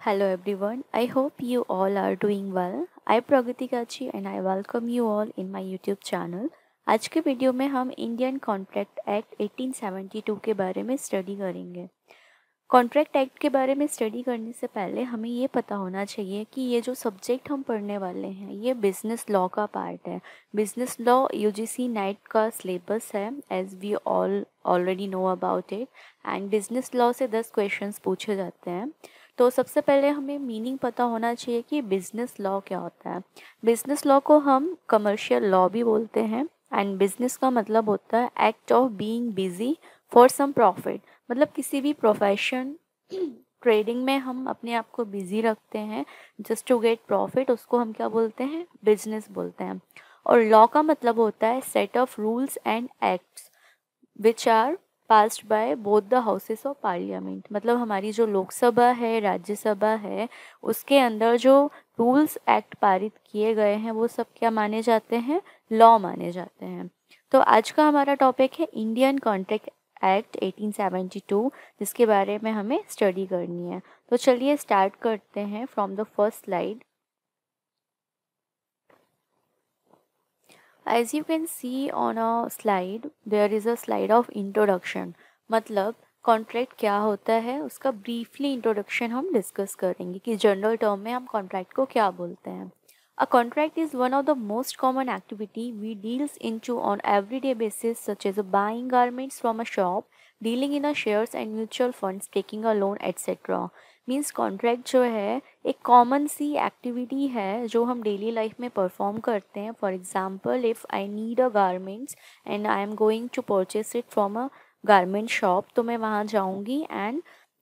Hello everyone, I hope you all are doing well. I Pragati Kachi and I welcome you all in my YouTube channel. आज के video में हम Indian contract act 1872 के बारे में study करेंगे। Contract act के बारे में स्टडी करने से पहले हमें ये पता होना चाहिए कि ये जो सब्जेक्ट हम पढ़ने वाले हैं ये बिज़नेस लॉ का पार्ट है। बिज़नेस लॉ यूजीसी नेट का सिलेबस है, as we all already know about it. And business law से 10 क्वेश्चंस पूछे जाते हैं। तो सबसे पहले हमें मीनिंग पता होना चाहिए कि बिज़नेस लॉ क्या होता है। बिज़नेस लॉ को हम कमर्शियल लॉ भी बोलते हैं। एंड बिज़नेस का मतलब होता है act of being busy for some profit, मतलब किसी भी प्रोफेशन ट्रेडिंग में हम अपने आप को बिजी रखते हैं जस्ट टू गेट प्रॉफिट, उसको हम क्या बोलते हैं, बिजनेस बोलते हैं। और लॉ का मतलब होता है set of rules and acts which are passed by both the houses of parliament, मतलब हमारी जो लोकसभा है, राज्यसभा है, उसके अंदर जो रूल्स एक्ट पारित किए गए हैं वो सब क्या माने जाते हैं, लॉ माने जाते हैं। तो आज का हमारा टॉपिक है इंडियन कॉन्ट्रैक्ट एक्ट 1872, जिसके बारे में हमें स्टडी करनी है। तो चलिए स्टार्ट करते हैं from the first slide. As you can see on a slide, there is a slide of introduction, मतलब कॉन्ट्रैक्ट क्या होता है उसका ब्रीफली इंट्रोडक्शन हम डिस्कस करेंगे कि जनरल टर्म में हम कॉन्ट्रैक्ट को क्या बोलते हैं। A contract is one of the most common activity we deals into on everyday basis, such as buying garments from a shop, dealing in a shares and mutual funds, taking a loan, etc. Means contract जो है एक common सी activity है जो हम daily life में perform करते हैं। For example, if I need a garments and I am going to purchase it from a garment shop, तो मैं वहाँ जाऊँगी एंड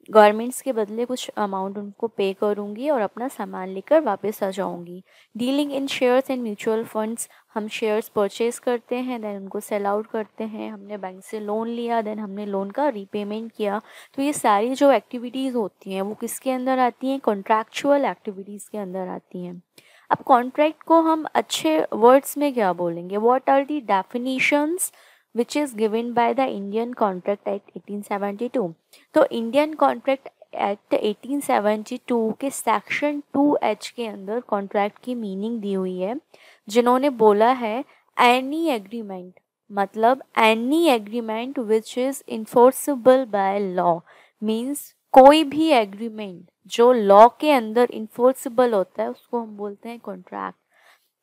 गारमेंट्स के बदले कुछ अमाउंट उनको पे करूँगी और अपना सामान लेकर वापस आ जाऊँगी। Dealing in shares and mutual funds, हम शेयर्स परचेज करते हैं देन उनको सेल आउट करते हैं। हमने बैंक से लोन लिया देन हमने लोन का रीपेमेंट किया। तो ये सारी जो एक्टिविटीज़ होती हैं वो किसके अंदर आती हैं, कॉन्ट्रैक्चुअल एक्टिविटीज़ के अंदर आती हैं। अब कॉन्ट्रैक्ट को हम अच्छे वर्ड्स में क्या बोलेंगे, what are the definitions which is given by the Indian Contract Act 1872। तो इंडियन कॉन्ट्रैक्ट एक्ट 1872 के सेक्शन 2H के अंदर कॉन्ट्रैक्ट की मीनिंग दी हुई है, जिन्होंने बोला है एनी एग्रीमेंट, मतलब any agreement which is enforceable by law. Means कोई भी एग्रीमेंट जो लॉ के अंदर इन्फोर्सेबल होता है उसको हम बोलते हैं contract.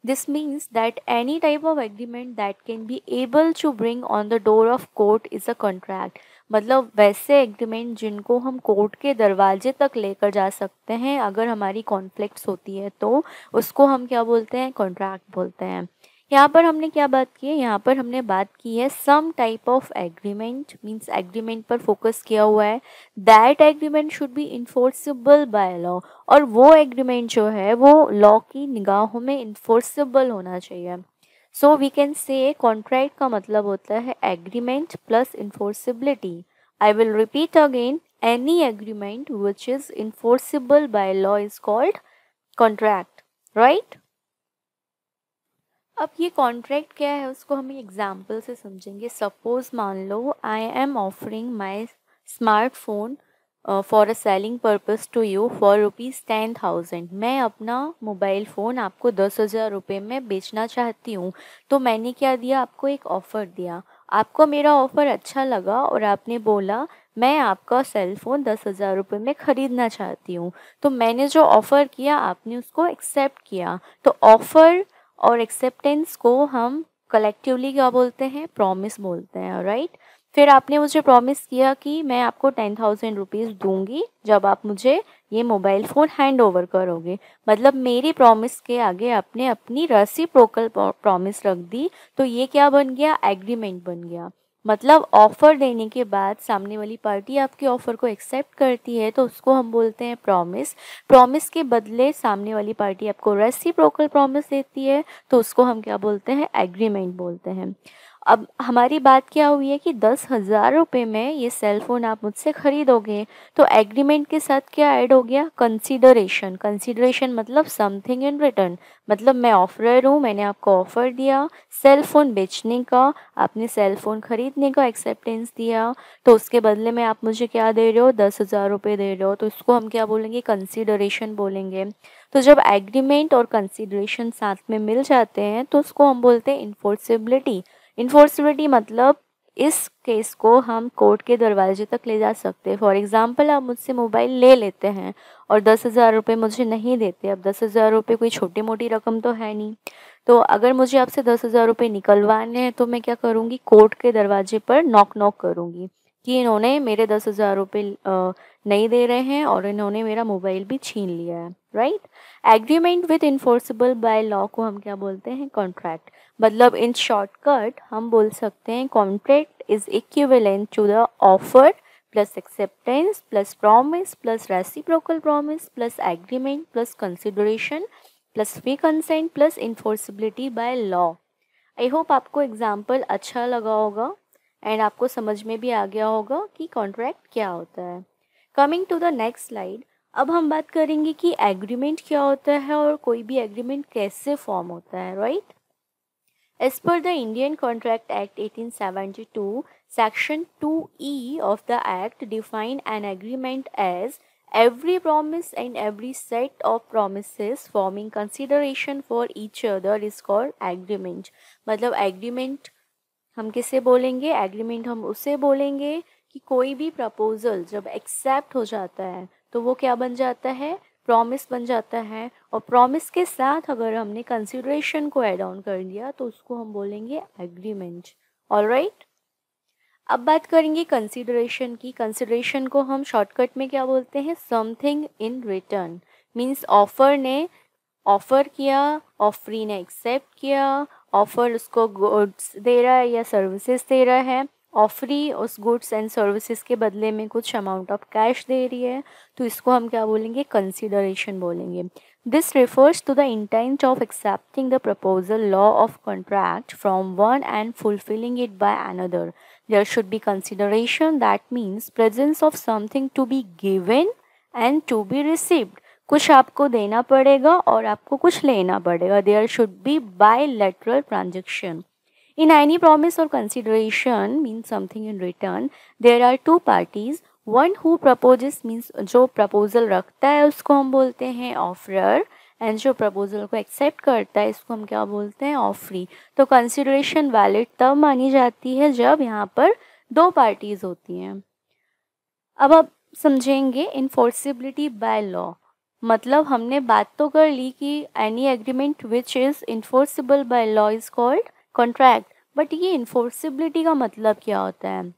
This means that any type of agreement that can be able to bring on the door of court is a contract। मतलब वैसे एग्रीमेंट जिनको हम कोर्ट के दरवाजे तक लेकर जा सकते हैं अगर हमारी कॉन्फ्लिक्ट्स होती है तो उसको हम क्या बोलते हैं, कॉन्ट्रैक्ट बोलते हैं। यहाँ पर हमने क्या बात की है, यहाँ पर हमने बात की है some type of agreement, means agreement पर फोकस किया हुआ है। That agreement should be enforceable by law, और वो एग्रीमेंट जो है वो लॉ की निगाहों में इन्फोर्सेबल होना चाहिए। So we can say contract का मतलब होता है agreement plus enforceability. I will repeat again, any agreement which is enforceable by law is called contract, right. अब ये कॉन्ट्रैक्ट क्या है उसको हम एग्जाम्पल से समझेंगे। सपोज मान लो I am offering my smartphone for a selling purpose to you for ₹10,000। मैं अपना मोबाइल फ़ोन आपको 10,000 रुपये में बेचना चाहती हूँ। तो मैंने क्या दिया, आपको एक ऑफ़र दिया, आपको मेरा ऑफ़र अच्छा लगा और आपने बोला मैं आपका सेल फ़ोन 10,000 रुपये में ख़रीदना चाहती हूँ। तो मैंने जो ऑफ़र किया आपने उसको एक्सेप्ट किया। तो ऑफ़र और एक्सेप्टेंस को हम कलेक्टिवली क्या बोलते हैं, प्रॉमिस बोलते हैं, राइट। फिर आपने मुझे प्रॉमिस किया कि मैं आपको 10,000 रुपीज़ दूंगी जब आप मुझे ये मोबाइल फ़ोन हैंड ओवर करोगे। मतलब मेरी प्रॉमिस के आगे आपने अपनी रेसिप्रोकल प्रॉमिस रख दी, तो ये क्या बन गया, एग्रीमेंट बन गया। मतलब ऑफ़र देने के बाद सामने वाली पार्टी आपके ऑफ़र को एक्सेप्ट करती है तो उसको हम बोलते हैं प्रॉमिस। प्रॉमिस के बदले सामने वाली पार्टी आपको रेसिप्रोकल प्रॉमिस देती है तो उसको हम क्या बोलते हैं, एग्रीमेंट बोलते हैं। अब हमारी बात क्या हुई है कि 10,000 रुपये में ये सेल फ़ोन आप मुझसे ख़रीदोगे, तो एग्रीमेंट के साथ क्या ऐड हो गया, कंसीडरेशन। कंसीडरेशन मतलब समथिंग इन रिटर्न, मतलब मैं ऑफरर हूँ, मैंने आपको ऑफ़र दिया सेल फ़ोन बेचने का, आपने सेल फ़ोन ख़रीदने का एक्सेप्टेंस दिया, तो उसके बदले में आप मुझे क्या दे रहे हो, 10,000 रुपये दे रहे हो, तो इसको हम क्या बोलेंगे, कंसीडरेशन बोलेंगे। तो जब एग्रीमेंट और कंसीडरेशन साथ में मिल जाते हैं तो उसको हम बोलते हैं इन्फोर्सिबिलिटी। इन्फोर्सिबिलिटी मतलब इस केस को हम कोर्ट के दरवाजे तक ले जा सकते हैं। फॉर एग्ज़ाम्पल, आप मुझसे मोबाइल ले लेते हैं और 10,000 रुपये मुझे नहीं देते। अब 10,000 रुपये कोई छोटी मोटी रकम तो है नहीं, तो अगर मुझे आपसे 10,000 रुपये निकलवाने हैं तो मैं क्या करूँगी, कोर्ट के दरवाजे पर नॉक नॉक करूँगी कि इन्होंने मेरे 10,000 रुपये नहीं दे रहे हैं और इन्होंने मेरा मोबाइल भी छीन लिया है, right. Agreement with enforceable by law को हम क्या बोलते हैं, कॉन्ट्रैक्ट। मतलब इन शॉर्टकट हम बोल सकते हैं contract is equivalent to the offer plus acceptance plus promise plus reciprocal promise plus agreement plus consideration plus free consent plus enforceability by law. I hope आपको एग्जाम्पल अच्छा लगा होगा एंड आपको समझ में भी आ गया होगा कि कॉन्ट्रैक्ट क्या होता है। Coming to the next slide, अब हम बात करेंगे कि एग्रीमेंट क्या होता है और कोई भी एग्रीमेंट कैसे फॉर्म होता है, right. As per the Indian Contract Act 1872, Section 2E of the Act define an agreement as every promise and every set of promises forming consideration for each other is called agreement। मतलब agreement हम किसे बोलेंगे, agreement हम उसे बोलेंगे कि कोई भी प्रपोजल जब एक्सेप्ट हो जाता है तो वो क्या बन जाता है, प्रॉमिस बन जाता है। और प्रॉमिस के साथ अगर हमने कंसिडरेशन को ऐड ऑन कर दिया तो उसको हम बोलेंगे एग्रीमेंट। ऑलराइट, अब बात करेंगे कंसिडरेशन की। कंसिडरेशन को हम शॉर्टकट में क्या बोलते हैं, something in return. Means offer ने ऑफ़र किया, ऑफरी ने एक्सेप्ट किया, ऑफ़र उसको गुड्स दे रहा है या सर्विसेज दे रहा है, ऑफरी उस गुड्स एंड सर्विसेज के बदले में कुछ अमाउंट ऑफ कैश दे रही है, तो इसको हम क्या बोलेंगे, कंसिडरेशन बोलेंगे। This refers to the intent of accepting the proposal law of contract from one and fulfilling it by another. There should be consideration, that means presence of something to be given and to be received. कुछ आपको देना पड़ेगा और आपको कुछ लेना पड़ेगा। There should be bilateral transaction. In any promise और consideration means something in return, there are two parties. One who proposes means जो प्रपोजल रखता है उसको हम बोलते हैं ऑफरर, एंड जो प्रपोजल को एक्सेप्ट करता है इसको हम क्या बोलते हैं, ऑफरी। तो कंसिडरेशन वैलिड तब मानी जाती है जब यहाँ पर दो पार्टीज होती हैं। अब आप समझेंगे इन्फोर्सिबिलिटी बाय लॉ। मतलब हमने बात तो कर ली कि any agreement which is enforceable by law is called contract, but ये इन्फोर्सिबिलिटी का मतलब क्या होता है।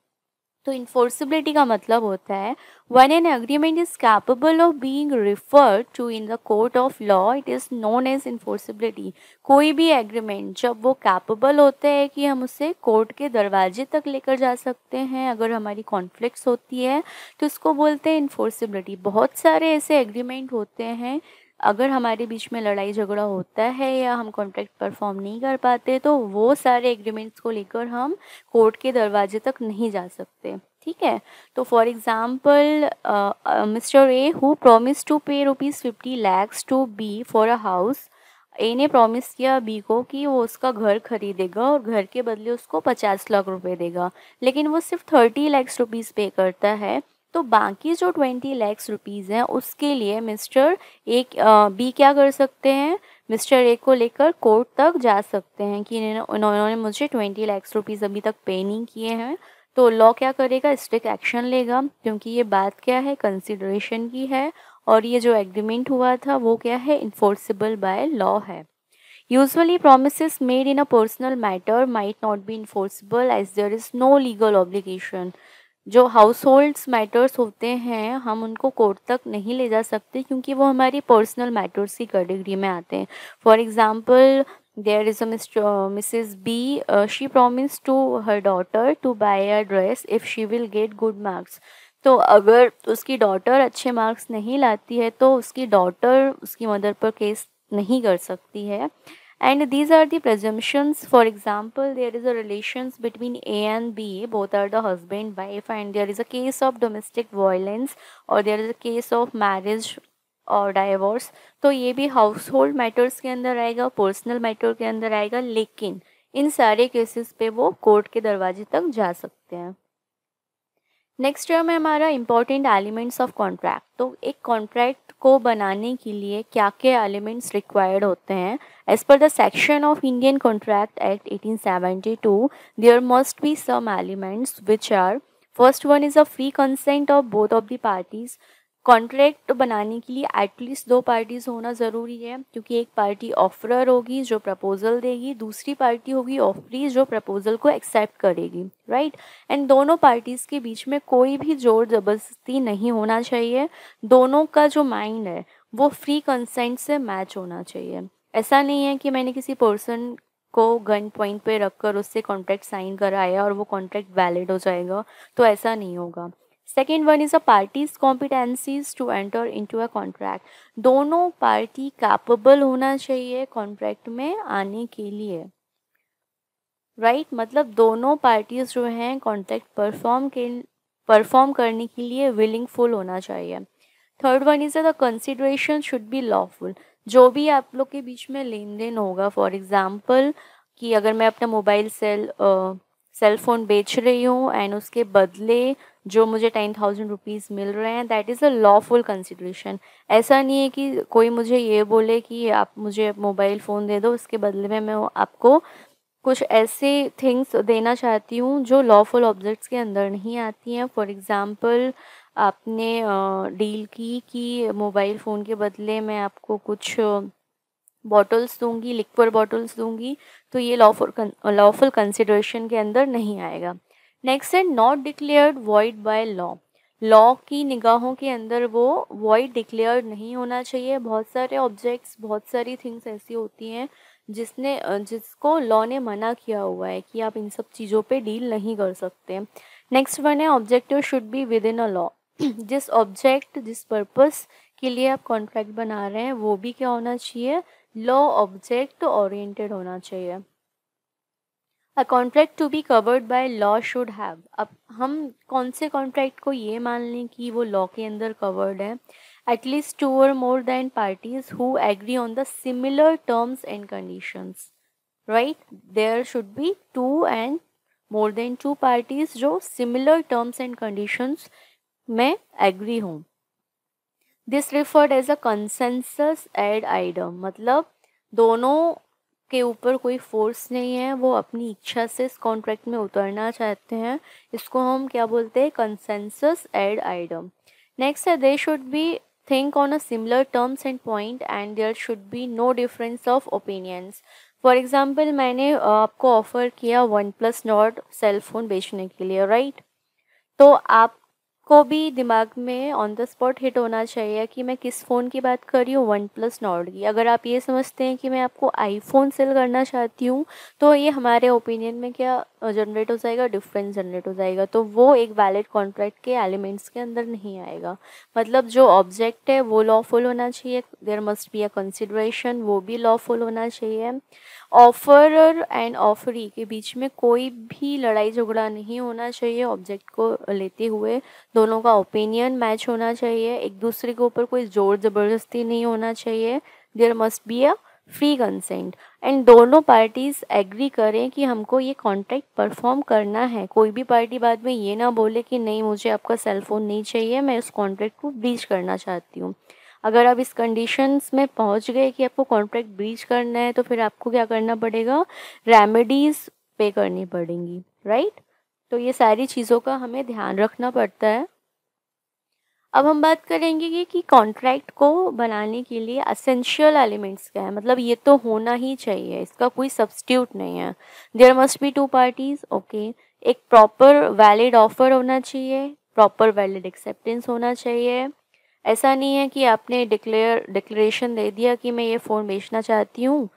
तो इन्फोर्सिबिलिटी का मतलब होता है when an agreement is capable of being referred to in the court of law, it is known as enforceability. कोई भी एग्रीमेंट जब वो कैपेबल होते हैं कि हम उसे कोर्ट के दरवाजे तक लेकर जा सकते हैं, अगर हमारी कॉन्फ्लिक्ट्स होती है तो इसको बोलते हैं इन्फोर्सिबिलिटी। बहुत सारे ऐसे एग्रीमेंट होते हैं, अगर हमारे बीच में लड़ाई झगड़ा होता है या हम कॉन्ट्रैक्ट परफॉर्म नहीं कर पाते तो वो सारे एग्रीमेंट्स को लेकर हम कोर्ट के दरवाजे तक नहीं जा सकते, ठीक है। तो for example, mister A who promise to pay ₹50 lakhs to be for a house. A ने प्रॉमिस किया बी को कि वो उसका घर खरीदेगा और घर के बदले उसको 50 लाख रुपए देगा, लेकिन वो सिर्फ 30 lakhs रुपीज़ पे करता है। तो बाकी जो 20 lakhs रुपीज़ हैं उसके लिए मिस्टर एक बी क्या कर सकते हैं, मिस्टर ए को लेकर कोर्ट तक जा सकते हैं कि उन्होंने मुझे 20 lakhs रुपीज़ अभी तक पे नहीं किए हैं। तो लॉ क्या करेगा, स्ट्रिक्ट एक्शन लेगा, क्योंकि ये बात क्या है, कंसिडरेशन की है और ये जो एग्रीमेंट हुआ था वो क्या है, इन्फोर्सिबल बाय लॉ है। Usually promises made in a personal matter might not be enforceable as there is no legal obligation। जो हाउस होल्ड्स मैटर्स होते हैं हम उनको कोर्ट तक नहीं ले जा सकते क्योंकि वो हमारी पर्सनल मैटर्स की कैटेगरी में आते हैं। For example, there is a Mrs B, she promise to her daughter to buy a dress if she will get good marks. तो अगर उसकी डॉटर अच्छे मार्क्स नहीं लाती है तो उसकी डॉटर उसकी मदर पर केस नहीं कर सकती है। and these are the presumptions. For example, there is a relations between A and B, both are the husband wife, and there is a case of domestic violence or there is a case of marriage और divorce, तो ये भी house hold matters के अंदर आएगा, personal matter के अंदर आएगा, लेकिन इन सारे केसेस पे वो कोर्ट के दरवाजे तक जा सकते हैं। नेक्स्ट टर्म है हमारा इंपॉर्टेंट एलिमेंट्स ऑफ कॉन्ट्रैक्ट। तो एक कॉन्ट्रैक्ट को बनाने के लिए क्या क्या एलिमेंट्स रिक्वायर्ड होते हैं? As per the section of Indian contract act 1872 there must be some elements which are, first one is a free consent of both of the parties. Contract बनाने के लिए एटलीस्ट 2 पार्टीज होना ज़रूरी है, क्योंकि एक पार्टी ऑफरर होगी जो प्रपोजल देगी, दूसरी पार्टी होगी ऑफरी जो प्रपोजल को एक्सेप्ट करेगी, राइट। एंड दोनों पार्टीज़ के बीच में कोई भी जोर ज़बरदस्ती नहीं होना चाहिए, दोनों का जो माइंड है वो फ्री कंसेंट से मैच होना चाहिए। ऐसा नहीं है कि मैंने किसी पर्सन को गन पॉइंट पे रखकर उससे कॉन्ट्रैक्ट साइन कराया और वो कॉन्ट्रैक्ट वैलिड हो जाएगा, तो ऐसा नहीं होगा। Second one is a parties competencies to enter into a contract. दोनों पार्टी कैपेबल होना चाहिए कॉन्ट्रैक्ट में आने के लिए, राइट मतलब दोनों पार्टीज जो हैं कॉन्ट्रैक्ट परफॉर्म करने के लिए विलिंगफुल होना चाहिए। Third one is the consideration should be lawful. जो भी आप लोग के बीच में लेन देन होगा, फॉर एग्जाम्पल कि अगर मैं अपना मोबाइल सेल फ़ोन बेच रही हूँ एंड उसके बदले जो मुझे 10,000 रुपीज़ मिल रहे हैं, that is a lawful consideration. ऐसा नहीं है कि कोई मुझे ये बोले कि आप मुझे मोबाइल फ़ोन दे दो, उसके बदले में मैं आपको कुछ ऐसे थिंग्स देना चाहती हूँ जो लॉफुल ऑब्जेक्ट्स के अंदर नहीं आती हैं। फॉर एग्ज़ाम्पल आपने डील की कि मोबाइल फ़ोन के बदले मैं आपको कुछ बॉटल्स दूंगी, लिक्विड बॉटल्स दूंगी, तो ये लॉफुल कंसिडरेशन के अंदर नहीं आएगा। नेक्स्ट है not declared void by law. Law की निगाहों के अंदर वो वॉइड डिक्लेयर्ड नहीं होना चाहिए। बहुत सारे ऑब्जेक्ट्स, बहुत सारी थिंग्स ऐसी होती हैं जिसको लॉ ने मना किया हुआ है कि आप इन सब चीज़ों पे डील नहीं कर सकते। नेक्स्ट वन है objective should be with in a law. जिस ऑब्जेक्ट, जिस पर्पस के लिए आप कॉन्ट्रैक्ट बना रहे हैं वो भी क्या होना चाहिए? लॉ ऑब्जेक्ट ओरिएंटेड होना चाहिए। A contract to be covered by law should have. अब हम कौन से कॉन्ट्रैक्ट को ये मान लें कि वो लॉ के अंदर कवर्ड है? At least 2 or more than parties who agree on the similar terms and conditions, right? There should be 2 and more than 2 parties जो similar terms and conditions में agree हों। This referred as a consensus ad idem, मतलब दोनों के ऊपर कोई force नहीं है, वो अपनी इच्छा से इस कॉन्ट्रैक्ट में उतरना चाहते हैं, इसको हम क्या बोलते हैं? Consensus ad idem. नेक्स्ट है they should be think on a similar terms and point and there should be no difference of opinions. For example मैंने आपको ऑफर किया OnePlus Nord सेल फोन बेचने के लिए, राइट? तो आप को भी दिमाग में ऑन द स्पॉट हिट होना चाहिए कि मैं किस फ़ोन की बात कर रही हूँ, OnePlus Nord की। अगर आप ये समझते हैं कि मैं आपको आईफोन सेल करना चाहती हूँ, तो ये हमारे ओपिनियन में क्या जनरेट हो जाएगा? डिफरेंस जनरेट हो जाएगा, तो वो एक वैलिड कॉन्ट्रैक्ट के एलिमेंट्स के अंदर नहीं आएगा। मतलब जो ऑब्जेक्ट है वो लॉफुल होना चाहिए, there must be a consideration, वो भी लॉफुल होना चाहिए। ऑफरर एंड ऑफरी के बीच में कोई भी लड़ाई झगड़ा नहीं होना चाहिए ऑब्जेक्ट को लेते हुए। दोनों का ओपिनियन मैच होना चाहिए, एक दूसरे के ऊपर कोई जोर ज़बरदस्ती नहीं होना चाहिए। There must be a free consent and दोनों पार्टीज़ एग्री करें कि हमको ये कॉन्ट्रैक्ट परफॉर्म करना है। कोई भी पार्टी बाद में ये ना बोले कि नहीं मुझे आपका सेल फ़ोन नहीं चाहिए, मैं उस कॉन्ट्रैक्ट को ब्रीच करना चाहती हूँ। अगर आप इस कंडीशंस में पहुँच गए कि आपको कॉन्ट्रैक्ट ब्रीच करना है, तो फिर आपको क्या करना पड़ेगा? रेमेडीज़ पे करनी पड़ेंगी, राइट? तो ये सारी चीज़ों का हमें ध्यान रखना पड़ता है। अब हम बात करेंगे कि कॉन्ट्रैक्ट को बनाने के लिए असेंशियल एलिमेंट्स क्या है, मतलब ये तो होना ही चाहिए, इसका कोई सब्स्टिट्यूट नहीं है। There must be 2 parties, okay. एक प्रॉपर वैलिड ऑफर होना चाहिए, प्रॉपर वैलिड एक्सेप्टेंस होना चाहिए। ऐसा नहीं है कि आपने डिक्लेरेशन दे दिया कि मैं ये फ़ोन बेचना चाहती हूँ,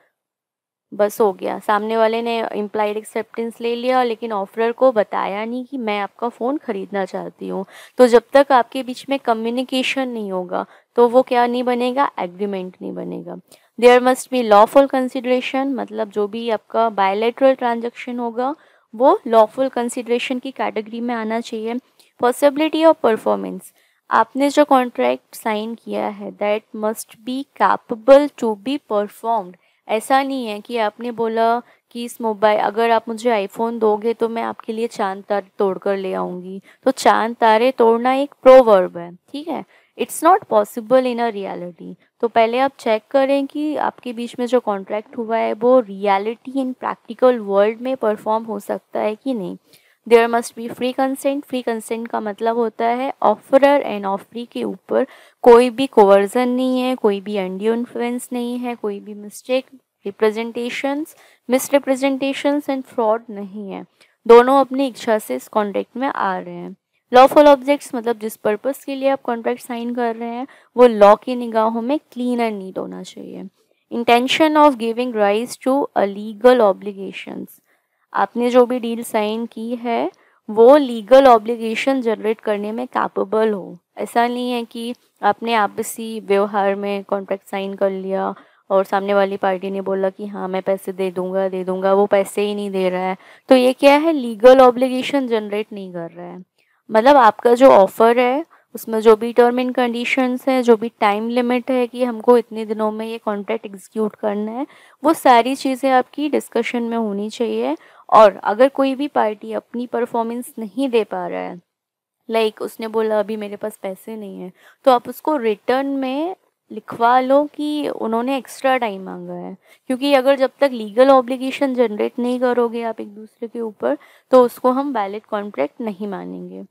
बस हो गया, सामने वाले ने इम्प्लाइड एक्सेप्टेंस ले लिया लेकिन ऑफरर को बताया नहीं कि मैं आपका फ़ोन ख़रीदना चाहती हूँ। तो जब तक आपके बीच में कम्युनिकेशन नहीं होगा तो वो क्या नहीं बनेगा? एग्रीमेंट नहीं बनेगा। There must be lawful consideration, मतलब जो भी आपका बायलैटरल ट्रांजैक्शन होगा वो लॉफुल कंसिडरेशन की कैटेगरी में आना चाहिए। पॉसिबिलिटी ऑफ परफॉर्मेंस, आपने जो कॉन्ट्रैक्ट साइन किया है that must be capable to be performed. ऐसा नहीं है कि आपने बोला कि इस मोबाइल, अगर आप मुझे आईफोन दोगे तो मैं आपके लिए चांद तारे तोड़ कर ले आऊँगी, तो चांद तारे तोड़ना एक प्रोवर्ब है, ठीक है, it's not possible in a reality. तो पहले आप चेक करें कि आपके बीच में जो कॉन्ट्रैक्ट हुआ है वो रियलिटी इन प्रैक्टिकल वर्ल्ड में परफॉर्म हो सकता है कि नहीं। There must be free consent, free consent का मतलब होता है ऑफरर एंड ऑफरी के ऊपर कोई भी कोवर्जन नहीं है, कोई भी अनड्यू इन्फ्लुएंस नहीं है, कोई भी मिस्टेक रिप्रेजेंटेशंस, मिसरिप्रेजेंटेशंस एंड फ्रॉड नहीं है, दोनों अपनी इच्छा से इस कॉन्ट्रैक्ट में आ रहे हैं। लॉफुल ऑब्जेक्ट्स, मतलब जिस पर्पस के लिए आप कॉन्ट्रैक्ट साइन कर रहे हैं वो लॉ की निगाहों में क्लीन एंड नीट होना चाहिए। Intention of giving rise to a legal obligations, आपने जो भी डील साइन की है वो लीगल ऑब्लिगेशन जनरेट करने में कैपेबल हो। ऐसा नहीं है कि आपने आपसी व्यवहार में कॉन्ट्रैक्ट साइन कर लिया और सामने वाली पार्टी ने बोला कि हाँ मैं पैसे दे दूंगा, वो पैसे ही नहीं दे रहा है, तो ये क्या है, लीगल ऑब्लिगेशन जनरेट नहीं कर रहा है। मतलब आपका जो ऑफर है उसमें जो भी टर्म एंड कंडीशंस है, जो भी टाइम लिमिट है कि हमको इतने दिनों में ये कॉन्ट्रैक्ट एग्जीक्यूट करना है, वो सारी चीज़ें आपकी डिस्कशन में होनी चाहिए। और अगर कोई भी पार्टी अपनी परफॉर्मेंस नहीं दे पा रहा है, लाइक उसने बोला अभी मेरे पास पैसे नहीं है, तो आप उसको रिटर्न में लिखवा लो कि उन्होंने एक्स्ट्रा टाइम मांगा है, क्योंकि अगर जब तक लीगल ऑब्लिगेशन जनरेट नहीं करोगे आप एक दूसरे के ऊपर तो उसको हम वैलिड कॉन्ट्रैक्ट नहीं मानेंगे।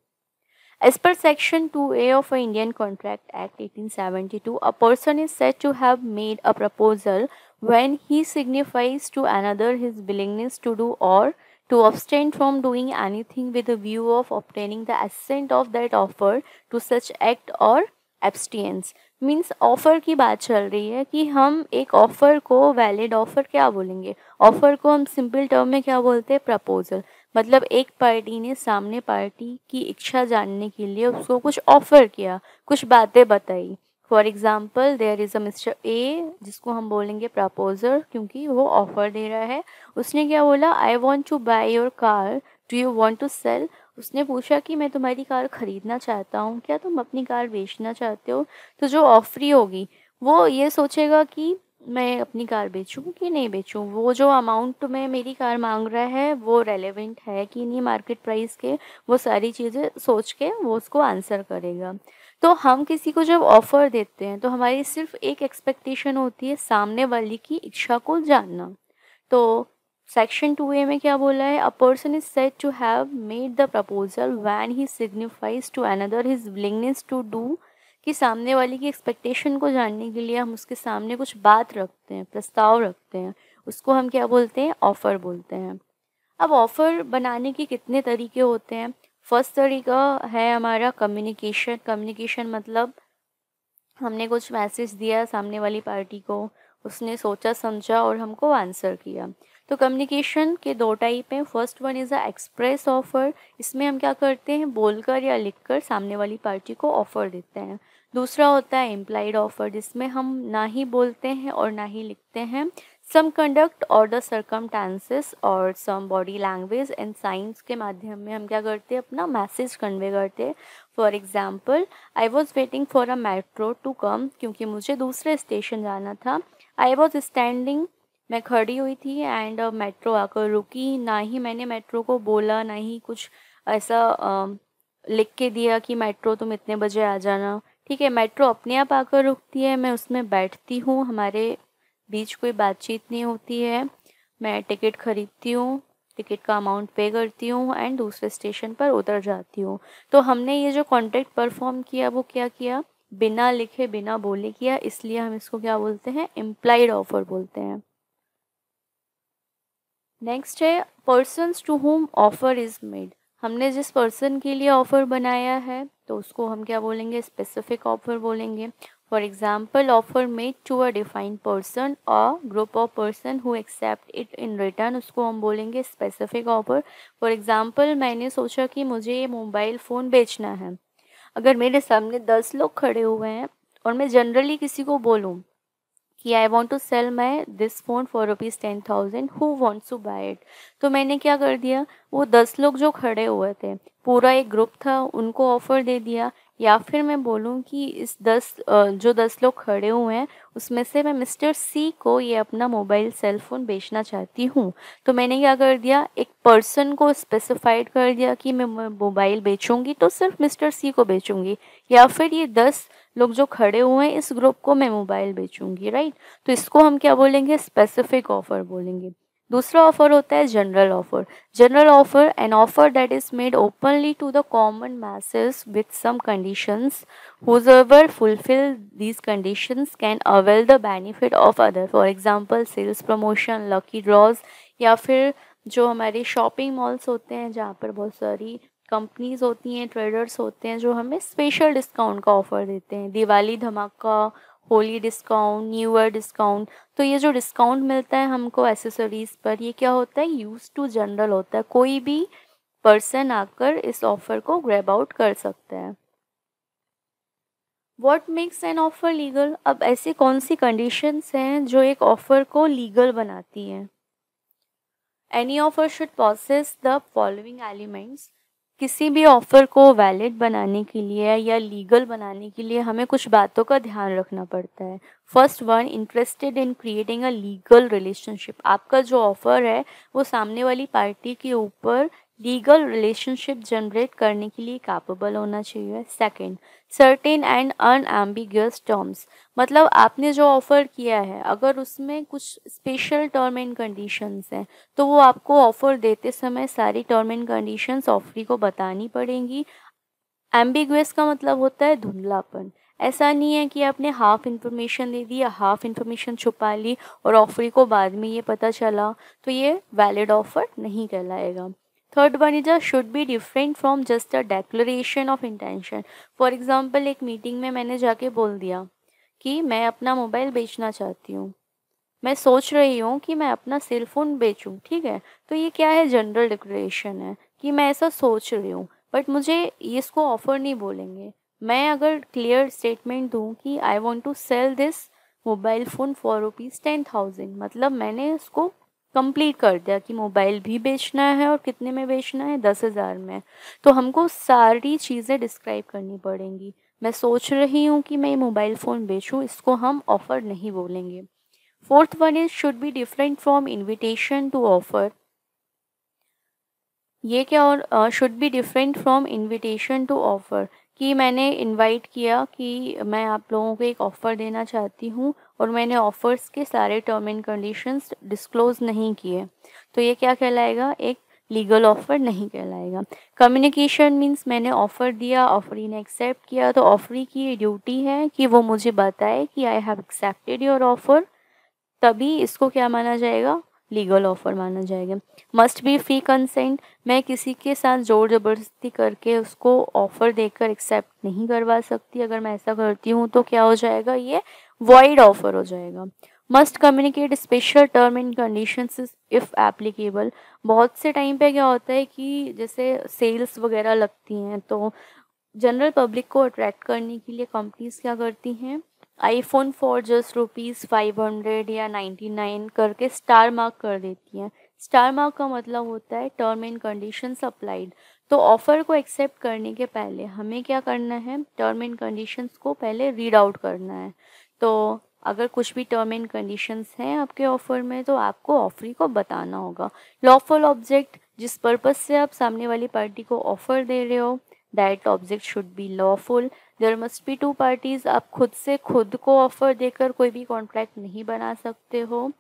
As per Section 2A of the Indian Contract Act 1872, a person is said to have made a proposal when he signifies to another his willingness to do or to abstain from doing anything with a view of obtaining the assent of that offer to such act or abstinence। Means offer की बात चल रही है कि हम एक offer को, valid offer क्या बोलेंगे, ऑफ़र को हम सिंपल टर्म में क्या बोलते हैं, प्रपोजल। मतलब एक पार्टी ने सामने पार्टी की इच्छा जानने के लिए उसको कुछ ऑफ़र किया, कुछ बातें बताई। For example there is a mister A, जिसको हम बोलेंगे प्रपोजर क्योंकि वो ऑफ़र दे रहा है। उसने क्या बोला, I want to buy your car, do you want to sell. उसने पूछा कि मैं तुम्हारी कार ख़रीदना चाहता हूँ, क्या तुम अपनी कार बेचना चाहते हो। तो जो ऑफरी होगी वो ये सोचेगा कि मैं अपनी कार बेचूं कि नहीं बेचूं, वो जो अमाउंट में मेरी कार मांग रहा है वो रेलेवेंट है कि नहीं मार्केट प्राइस के, वो सारी चीज़ें सोच के वो उसको आंसर करेगा। तो हम किसी को जब ऑफ़र देते हैं तो हमारी सिर्फ एक एक्सपेक्टेशन होती है, सामने वाले की इच्छा को जानना। तो सेक्शन 2A में क्या बोला है, a person is said to have made the proposal when he signifies to another his willingness to do, कि सामने वाले की एक्सपेक्टेशन को जानने के लिए हम उसके सामने कुछ बात रखते हैं, प्रस्ताव रखते हैं, उसको हम क्या बोलते हैं, ऑफ़र बोलते हैं। अब ऑफ़र बनाने के कितने तरीके होते हैं। फर्स्ट तरीका है हमारा कम्युनिकेशन। कम्युनिकेशन मतलब हमने कुछ मैसेज दिया सामने वाली पार्टी को, उसने सोचा समझा और हमको आंसर किया। तो कम्युनिकेशन के दो टाइप हैं। First one is a express offer, इसमें हम क्या करते हैं, बोलकर या लिखकर सामने वाली पार्टी को ऑफ़र देते हैं। दूसरा होता है इम्प्लाइड ऑफ़र, जिसमें हम ना ही बोलते हैं और ना ही लिखते हैं। सम कंडक्ट और द सर्कमस्टांसेस और some body language and signs के माध्यम में हम क्या करते हैं, अपना मैसेज कन्वे करते हैं। For example, I was waiting for a metro to come, क्योंकि मुझे दूसरे स्टेशन जाना था। आई वॉज स्टैंडिंग, मैं खड़ी हुई थी, एंड मेट्रो आकर रुकी। ना ही मैंने मेट्रो को बोला, ना ही कुछ ऐसा लिख के दिया कि मेट्रो तुम इतने बजे आ जाना। ठीक है, मेट्रो अपने आप आकर रुकती है, मैं उसमें बैठती हूँ, हमारे बीच कोई बातचीत नहीं होती है। मैं टिकट खरीदती हूँ, टिकट का अमाउंट पे करती हूँ एंड दूसरे स्टेशन पर उतर जाती हूँ। तो हमने ये जो कॉन्ट्रैक्ट परफॉर्म किया वो क्या किया, बिना लिखे बिना बोले किया, इसलिए हम इसको क्या बोलते हैं, इम्प्लाइड ऑफर बोलते हैं। नेक्स्ट है persons to whom offer is made. हमने जिस पर्सन के लिए ऑफ़र बनाया है तो उसको हम क्या बोलेंगे, स्पेसिफिक ऑफ़र बोलेंगे। For example, offer made to a defined person और group of person who accept it in return, उसको हम बोलेंगे स्पेसिफिक ऑफ़र। फॉर एग्जाम्पल, मैंने सोचा कि मुझे ये मोबाइल फ़ोन बेचना है। अगर मेरे सामने 10 लोग खड़े हुए हैं और मैं जनरली किसी को बोलूँ कि I want to sell my this phone for ₹10,000, who wants to buy it. तो मैंने क्या कर दिया, वो 10 लोग जो खड़े हुए थे, पूरा एक ग्रुप था, उनको ऑफ़र दे दिया। या फिर मैं बोलूँ कि इस जो 10 लोग खड़े हुए हैं, उसमें से मैं मिस्टर सी को ये अपना मोबाइल सेल फ़ोन बेचना चाहती हूँ। तो मैंने क्या कर दिया, एक पर्सन को स्पेसिफाइड कर दिया कि मैं मोबाइल बेचूंगी तो सिर्फ मिस्टर सी को बेचूंगी, या फिर ये 10 लोग जो खड़े हुए हैं इस ग्रुप को मैं मोबाइल बेचूंगी, राइट। तो इसको हम क्या बोलेंगे, स्पेसिफिक ऑफर बोलेंगे। दूसरा ऑफर होता है general offer. General offer, an offer that is made openly to the common masses with some conditions. Whosoever fulfill these conditions can avail the benefit of other. For example, sales promotion, lucky draws, या फिर जो हमारे shopping malls होते हैं जहाँ पर बहुत सारी कंपनीज होती हैं, ट्रेडर्स होते हैं जो हमें स्पेशल डिस्काउंट का ऑफ़र देते हैं, दिवाली धमाका, Holi discount, new year discount. तो ये जो डिस्काउंट मिलता है हमको एसेसरीज़ पर, ये क्या होता है, यूज टू जनरल होता है, कोई भी पर्सन आकर इस ऑफ़र को ग्रैब आउट कर सकता है। What makes an offer legal, अब ऐसी कौन सी कंडीशंस हैं जो एक ऑफ़र को लीगल बनाती हैं। Any offer should possesses the following elements, किसी भी ऑफ़र को वैलिड बनाने के लिए या लीगल बनाने के लिए हमें कुछ बातों का ध्यान रखना पड़ता है। First one, interested in creating a legal relationship, आपका जो ऑफ़र है वो सामने वाली पार्टी के ऊपर लीगल रिलेशनशिप जनरेट करने के लिए कैपेबल होना चाहिए। Second, certain and unambiguous terms, मतलब आपने जो ऑफ़र किया है अगर उसमें कुछ स्पेशल टर्म एंड कंडीशंस हैं तो वो आपको ऑफ़र देते समय सारी टर्म एंड कंडीशंस ऑफरी को बतानी पड़ेंगी। एम्बिगुअस का मतलब होता है धुंधलापन, ऐसा नहीं है कि आपने हाफ इन्फॉर्मेशन दे दी या हाफ इन्फॉर्मेशन छुपा ली और ऑफरी को बाद में ये पता चला, तो ये वैलिड ऑफर नहीं कहलाएगा। Third one is should be different from just a declaration of intention. For example, एक मीटिंग में मैंने जाके बोल दिया कि मैं अपना मोबाइल बेचना चाहती हूँ, मैं सोच रही हूँ कि मैं अपना सेल फ़ोन बेचूँ, ठीक है। तो ये क्या है, जनरल डिक्लेरेशन है कि मैं ऐसा सोच रही हूँ, बट मुझे इसको ऑफ़र नहीं बोलेंगे। मैं अगर क्लियर स्टेटमेंट दूँ कि I want to sell this mobile phone for ₹10,000, मतलब मैंने उसको कंप्लीट कर दिया कि मोबाइल भी बेचना है और कितने में बेचना है, 10,000 में। तो हमको सारी चीज़ें डिस्क्राइब करनी पड़ेंगी। मैं सोच रही हूँ कि मैं ये मोबाइल फ़ोन बेचूँ, इसको हम ऑफ़र नहीं बोलेंगे। Fourth one is should be different from invitation to offer. ये क्या, और should be different from invitation to offer, कि मैंने इनवाइट किया कि मैं आप लोगों को एक ऑफ़र देना चाहती हूँ और मैंने ऑफ़र्स के सारे टर्म एंड कंडीशंस डिस्क्लोज नहीं किए, तो ये क्या कहलाएगा, एक लीगल ऑफ़र नहीं कहलाएगा। कम्युनिकेशन मीन्स मैंने ऑफ़र दिया, ऑफरी ने एक्सेप्ट किया, तो ऑफरी की ड्यूटी है कि वो मुझे बताए कि I have accepted your offer, तभी इसको क्या माना जाएगा, लीगल ऑफर माना जाएगा। मस्ट बी फ्री कंसेंट, मैं किसी के साथ जोर ज़बरदस्ती करके उसको ऑफ़र देकर एक्सेप्ट नहीं करवा सकती, अगर मैं ऐसा करती हूँ तो क्या हो जाएगा, ये वॉइड ऑफर हो जाएगा। Must communicate special term and conditions if applicable, बहुत से टाइम पे क्या होता है कि जैसे सेल्स वगैरह लगती हैं तो जनरल पब्लिक को अट्रैक्ट करने के लिए कंपनीज क्या करती हैं, आईफोन फॉर जस्ट ₹500 या 99 करके स्टार मार्क कर देती हैं। स्टार मार्क का मतलब होता है टर्म एंड कंडीशंस अप्लाइड। तो ऑफ़र को एक्सेप्ट करने के पहले हमें क्या करना है, टर्म एंड कंडीशंस को पहले रीड आउट करना है। तो अगर कुछ भी टर्म एंड कंडीशंस हैं आपके ऑफ़र में तो आपको ऑफरी को बताना होगा। लॉफुल ऑब्जेक्ट, जिस पर्पज़ से आप सामने वाली पार्टी को ऑफ़र दे रहे हो, that object should be lawful. There must be two parties, आप खुद से खुद को ऑफर देकर कोई भी कॉन्ट्रैक्ट नहीं बना सकते हो,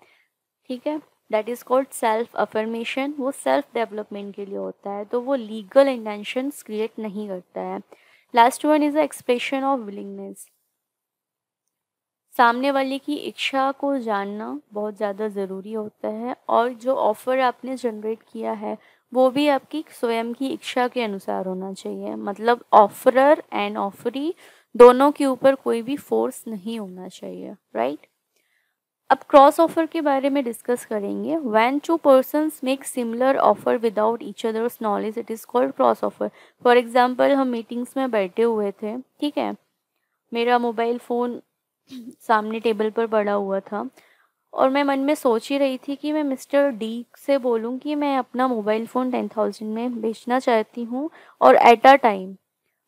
ठीक है। That is called self affirmation, वो सेल्फ डेवलपमेंट के लिए होता है, तो वो लीगल इंटेंशंस क्रिएट नहीं करता है। Last one is a expression of willingness, सामने वाले की इच्छा को जानना बहुत ज़्यादा ज़रूरी होता है, और जो ऑफ़र आपने जनरेट किया है वो भी आपकी स्वयं की इच्छा के अनुसार होना चाहिए, मतलब ऑफरर एंड ऑफरी दोनों के ऊपर कोई भी फोर्स नहीं होना चाहिए, राइट। अब क्रॉस ऑफर के बारे में डिस्कस करेंगे। When to persons make similar offer without each others knowledge, it is called cross offer. For example, हम मीटिंग्स में बैठे हुए थे, ठीक है, मेरा मोबाइल फ़ोन सामने टेबल पर पड़ा हुआ था और मैं मन में सोच ही रही थी कि मैं मिस्टर डी से बोलूं कि मैं अपना मोबाइल फ़ोन 10,000 में बेचना चाहती हूँ, और eight a time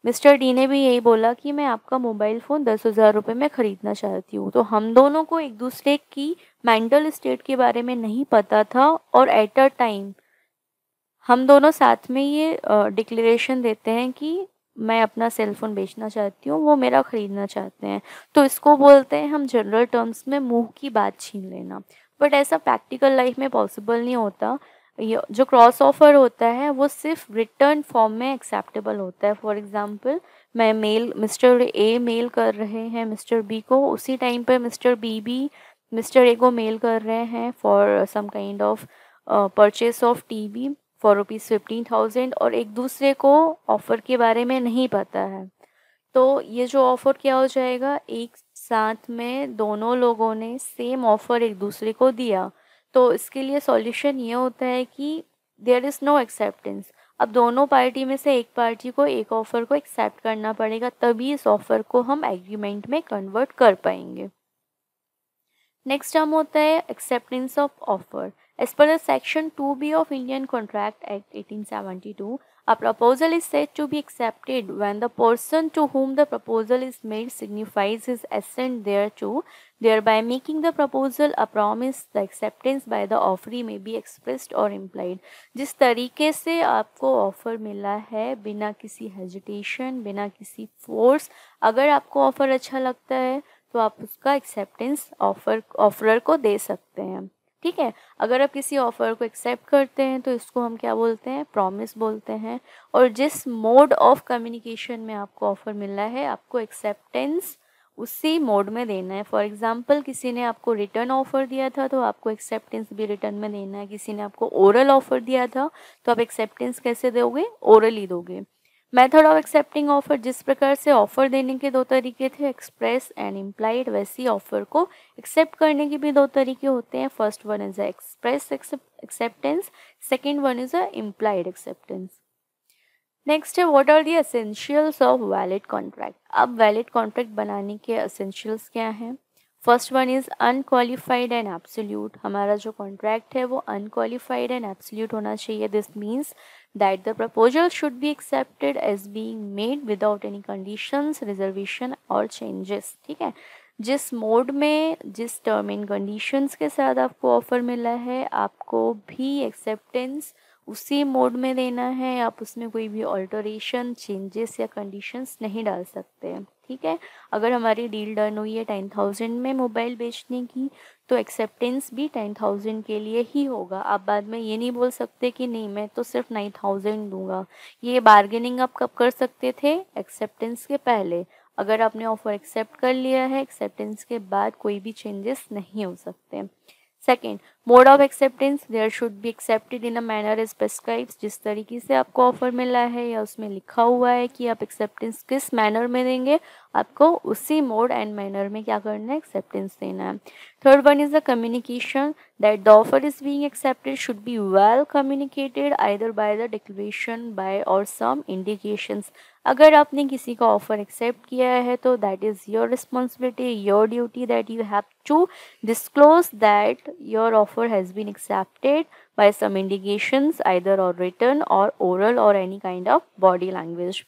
mister D ने भी यही बोला कि मैं आपका मोबाइल फ़ोन 10,000 रुपये में ख़रीदना चाहती हूँ। तो हम दोनों को एक दूसरे की मेंटल स्टेट के बारे में नहीं पता था, और एट अ टाइम हम दोनों साथ में ये डिक्लेरेशन देते हैं कि मैं अपना सेल फ़ोन बेचना चाहती हूँ, वो मेरा ख़रीदना चाहते हैं। तो इसको बोलते हैं हम जनरल टर्म्स में मुँह की बात छीन लेना। बट ऐसा प्रैक्टिकल लाइफ में पॉसिबल नहीं होता। ये जो क्रॉस ऑफ़र होता है वो सिर्फ रिटर्न फॉर्म में एक्सेप्टेबल होता है। For example, mister A mail कर रहे हैं मिस्टर बी को, उसी टाइम पर मिस्टर बी भी मिस्टर ए को मेल कर रहे हैं for some kind of purchase of TV for ₹15,000, और एक दूसरे को ऑफ़र के बारे में नहीं पता है। तो ये जो ऑफ़र क्या हो जाएगा, एक साथ में दोनों लोगों ने सेम ऑफ़र एक दूसरे को दिया। तो इसके लिए सॉल्यूशन ये होता है कि देयर इज़ नो एक्सेप्टेंस। अब दोनों पार्टी में से एक पार्टी को एक ऑफ़र को एक्सेप्ट करना पड़ेगा, तभी इस ऑफ़र को हम एग्रीमेंट में कन्वर्ट कर पाएंगे। नेक्स्ट टर्म होता है acceptance of offer. As per the section 2B of Indian contract act 1872, a proposal is said to be accepted when the person to whom the proposal is made signifies his assent thereto, thereby making the proposal a promise. The acceptance by the offeree may be expressed or implied. जिस तरीके से आपको offer मिला है बिना किसी hesitation, बिना किसी फोर्स, अगर आपको ऑफ़र अच्छा लगता है तो आप उसका एक्सेप्टेंस ऑफरर को दे सकते हैं। ठीक है, अगर आप किसी ऑफ़र को एक्सेप्ट करते हैं तो इसको हम क्या बोलते हैं, प्रॉमिस बोलते हैं। और जिस मोड ऑफ कम्युनिकेशन में आपको ऑफ़र मिला है, आपको एक्सेप्टेंस उसी मोड में देना है। फॉर एग्जांपल, किसी ने आपको रिटर्न ऑफ़र दिया था तो आपको एक्सेप्टेंस भी रिटर्न में देना है। किसी ने आपको ओरल ऑफ़र दिया था तो आप एक्सेप्टेंस कैसे दोगे, ओरली दोगे। मेथड ऑफ एक्सेप्टिंग ऑफर, जिस प्रकार से ऑफर देने के दो तरीके थे, एक्सप्रेस एंड इम्प्लाइड, वैसी ऑफर को एक्सेप्ट करने के भी दो तरीके होते हैं। First one is a express acceptance, second one is a implied acceptance. Next है what are the essentials of valid contract. अब वैलिड कॉन्ट्रैक्ट बनाने के एसेंशियल्स क्या हैं? First one is unqualified and absolute. हमारा जो कॉन्ट्रैक्ट है वो अनक्वालिफाइड एंड एब्सोल्यूट होना चाहिए। This means that the proposal should be accepted as being made without any conditions, reservation और चेंजेस। ठीक है, जिस मोड में, जिस टर्म एंड कंडीशंस के साथ आपको ऑफर मिला है, आपको भी एक्सेप्टेंस उसी मोड में देना है। आप उसमें कोई भी ऑल्टरेशन, चेंजेस या कंडीशंस नहीं डाल सकते हैं। ठीक है, अगर हमारी डील डन हुई है 10,000 में मोबाइल बेचने की, तो एक्सेप्टेंस भी 10,000 के लिए ही होगा। आप बाद में ये नहीं बोल सकते कि नहीं मैं तो सिर्फ 9,000 दूंगा। ये बार्गेनिंग आप कब कर सकते थे? एक्सेप्टेंस के पहले। अगर आपने ऑफर एक्सेप्ट कर लिया है, एक्सेप्टेंस के बाद कोई भी चेंजेस नहीं हो सकते। Second, mode of acceptance, there should be accepted in a manner as prescribes. जिस तरीके से आपको ऑफर मिला है या उसमें लिखा हुआ है कि आप एक्सेप्टेंस किस मैनर में देंगे, आपको उसी मोड एंड मैनर में क्या करना है, एक्सेप्टेंस देना है। Third one is the communication, that the offer is being accepted should be well communicated either by the declaration bye और सम इंडिकेशंस। अगर आपने किसी का ऑफर एक्सेप्ट किया है तो that is your responsibility, your duty, that you have to disclose that your offer has been accepted by some indications either or written or oral or any kind of body language.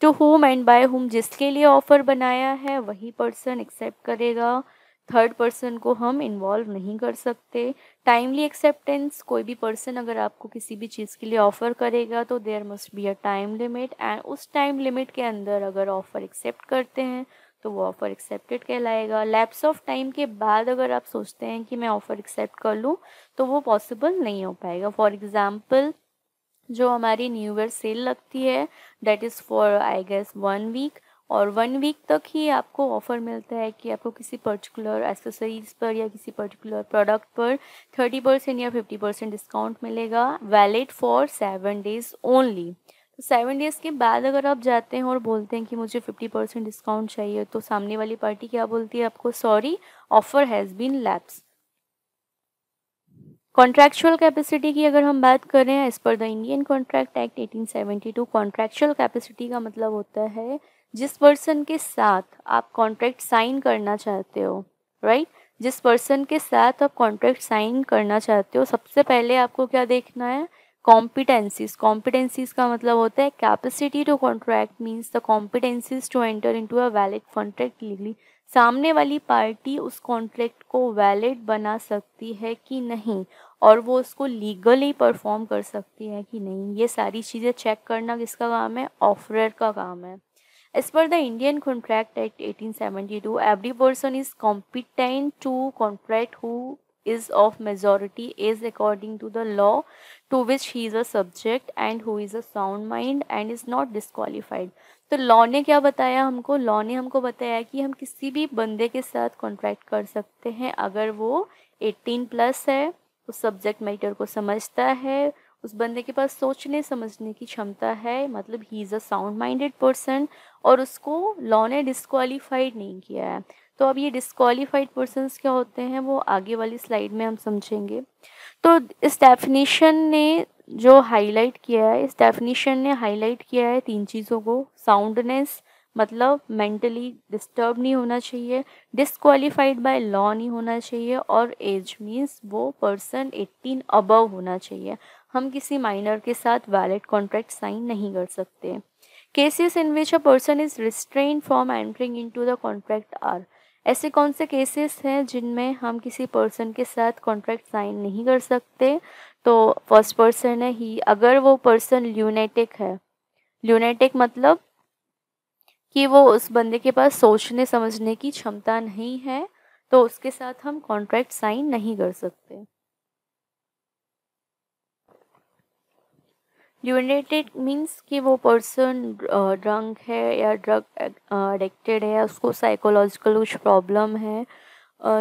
To whom and by whom, जिसके लिए offer बनाया है वही person accept करेगा, third person को हम involve नहीं कर सकते। टाइमली एक्सेप्टेंस, कोई भी पर्सन अगर आपको किसी भी चीज़ के लिए ऑफ़र करेगा तो there must be a time limit, and उस टाइम लिमिट के अंदर अगर ऑफ़र एक्सेप्ट करते हैं तो वो ऑफ़र एक्सेप्टेड कहलाएगा। लैप्स ऑफ टाइम के बाद अगर आप सोचते हैं कि मैं ऑफ़र एक्सेप्ट कर लूँ तो वो पॉसिबल नहीं हो पाएगा। फॉर एग्ज़ाम्पल, जो हमारी न्यू ईयर सेल लगती है, that is for I guess 1 week, और 1 वीक तक ही आपको ऑफ़र मिलता है कि आपको किसी पर्टिकुलर एसेसरीज़ पर या किसी पर्टिकुलर प्रोडक्ट पर 30% या 50% डिस्काउंट मिलेगा, वैलिड फॉर 7 डेज़ ओनली। तो 7 डेज़ के बाद अगर आप जाते हैं और बोलते हैं कि मुझे 50% डिस्काउंट चाहिए, तो सामने वाली पार्टी क्या बोलती है आपको? Sorry, offer has been lapse. Contractual capacity की अगर हम बात करें, as per the Indian contract act 1872, contractual capacity का मतलब होता है जिस पर्सन के साथ आप कॉन्ट्रैक्ट साइन करना चाहते हो, राइट, जिस पर्सन के साथ आप कॉन्ट्रैक्ट साइन करना चाहते हो, सबसे पहले आपको क्या देखना है, कॉम्पिटेंसीज। कॉम्पिटेंसीज का मतलब होता है capacity to contract means the competencies to enter into a valid contract legally. सामने वाली पार्टी उस कॉन्ट्रैक्ट को वैलिड बना सकती है कि नहीं, और वो उसको लीगली परफॉर्म कर सकती है कि नहीं, ये सारी चीज़ें चेक करना किसका काम है, ऑफरर का काम है। As per the Indian Contract Act 1872, every person is competent to contract who is of majority age according to the law to which he is a subject and who is a sound mind and is not disqualified। तो law ने क्या बताया हमको, law ने हमको बताया कि हम किसी भी बंदे के साथ कॉन्ट्रैक्ट कर सकते हैं अगर वो 18 प्लस है, उस सब्जेक्ट मैटर को समझता है, उस बंदे के पास सोचने समझने की क्षमता है, मतलब he is a sound minded person, और उसको लॉ ने डिस्क्वालीफाइड नहीं किया है। तो अब ये डिस्क्वालीफाइड पर्सन्स क्या होते हैं वो आगे वाली स्लाइड में हम समझेंगे। तो इस डेफिनेशन ने जो हाईलाइट किया है, इस डेफिनेशन ने हाईलाइट किया है तीन चीज़ों को। साउंडनेस मतलब मेंटली डिस्टर्ब नहीं होना चाहिए, डिस्क्वालीफाइड बाय लॉ नहीं होना चाहिए, और एज मीन्स वो पर्सन 18 अबव होना चाहिए। हम किसी माइनर के साथ वैलिड कॉन्ट्रैक्ट साइन नहीं कर सकते। Cases in which a person is restrain from entering into the contract are. ऐसे कौन से केसेस हैं जिनमें हम किसी पर्सन के साथ कॉन्ट्रैक्ट साइन नहीं कर सकते? तो फर्स्ट पर्सन है ही, अगर वो पर्सन ल्यूनेटिक है। ल्यूनेटिक मतलब कि वो उस बंदे के पास सोचने समझने की क्षमता नहीं है, तो उसके साथ हम कॉन्ट्रैक्ट साइन नहीं कर सकते। ल्यूनेटिक मीन्स कि वो पर्सन ड्रंक है या ड्रग एडिक्टेड है, उसको साइकोलॉजिकल कुछ प्रॉब्लम है,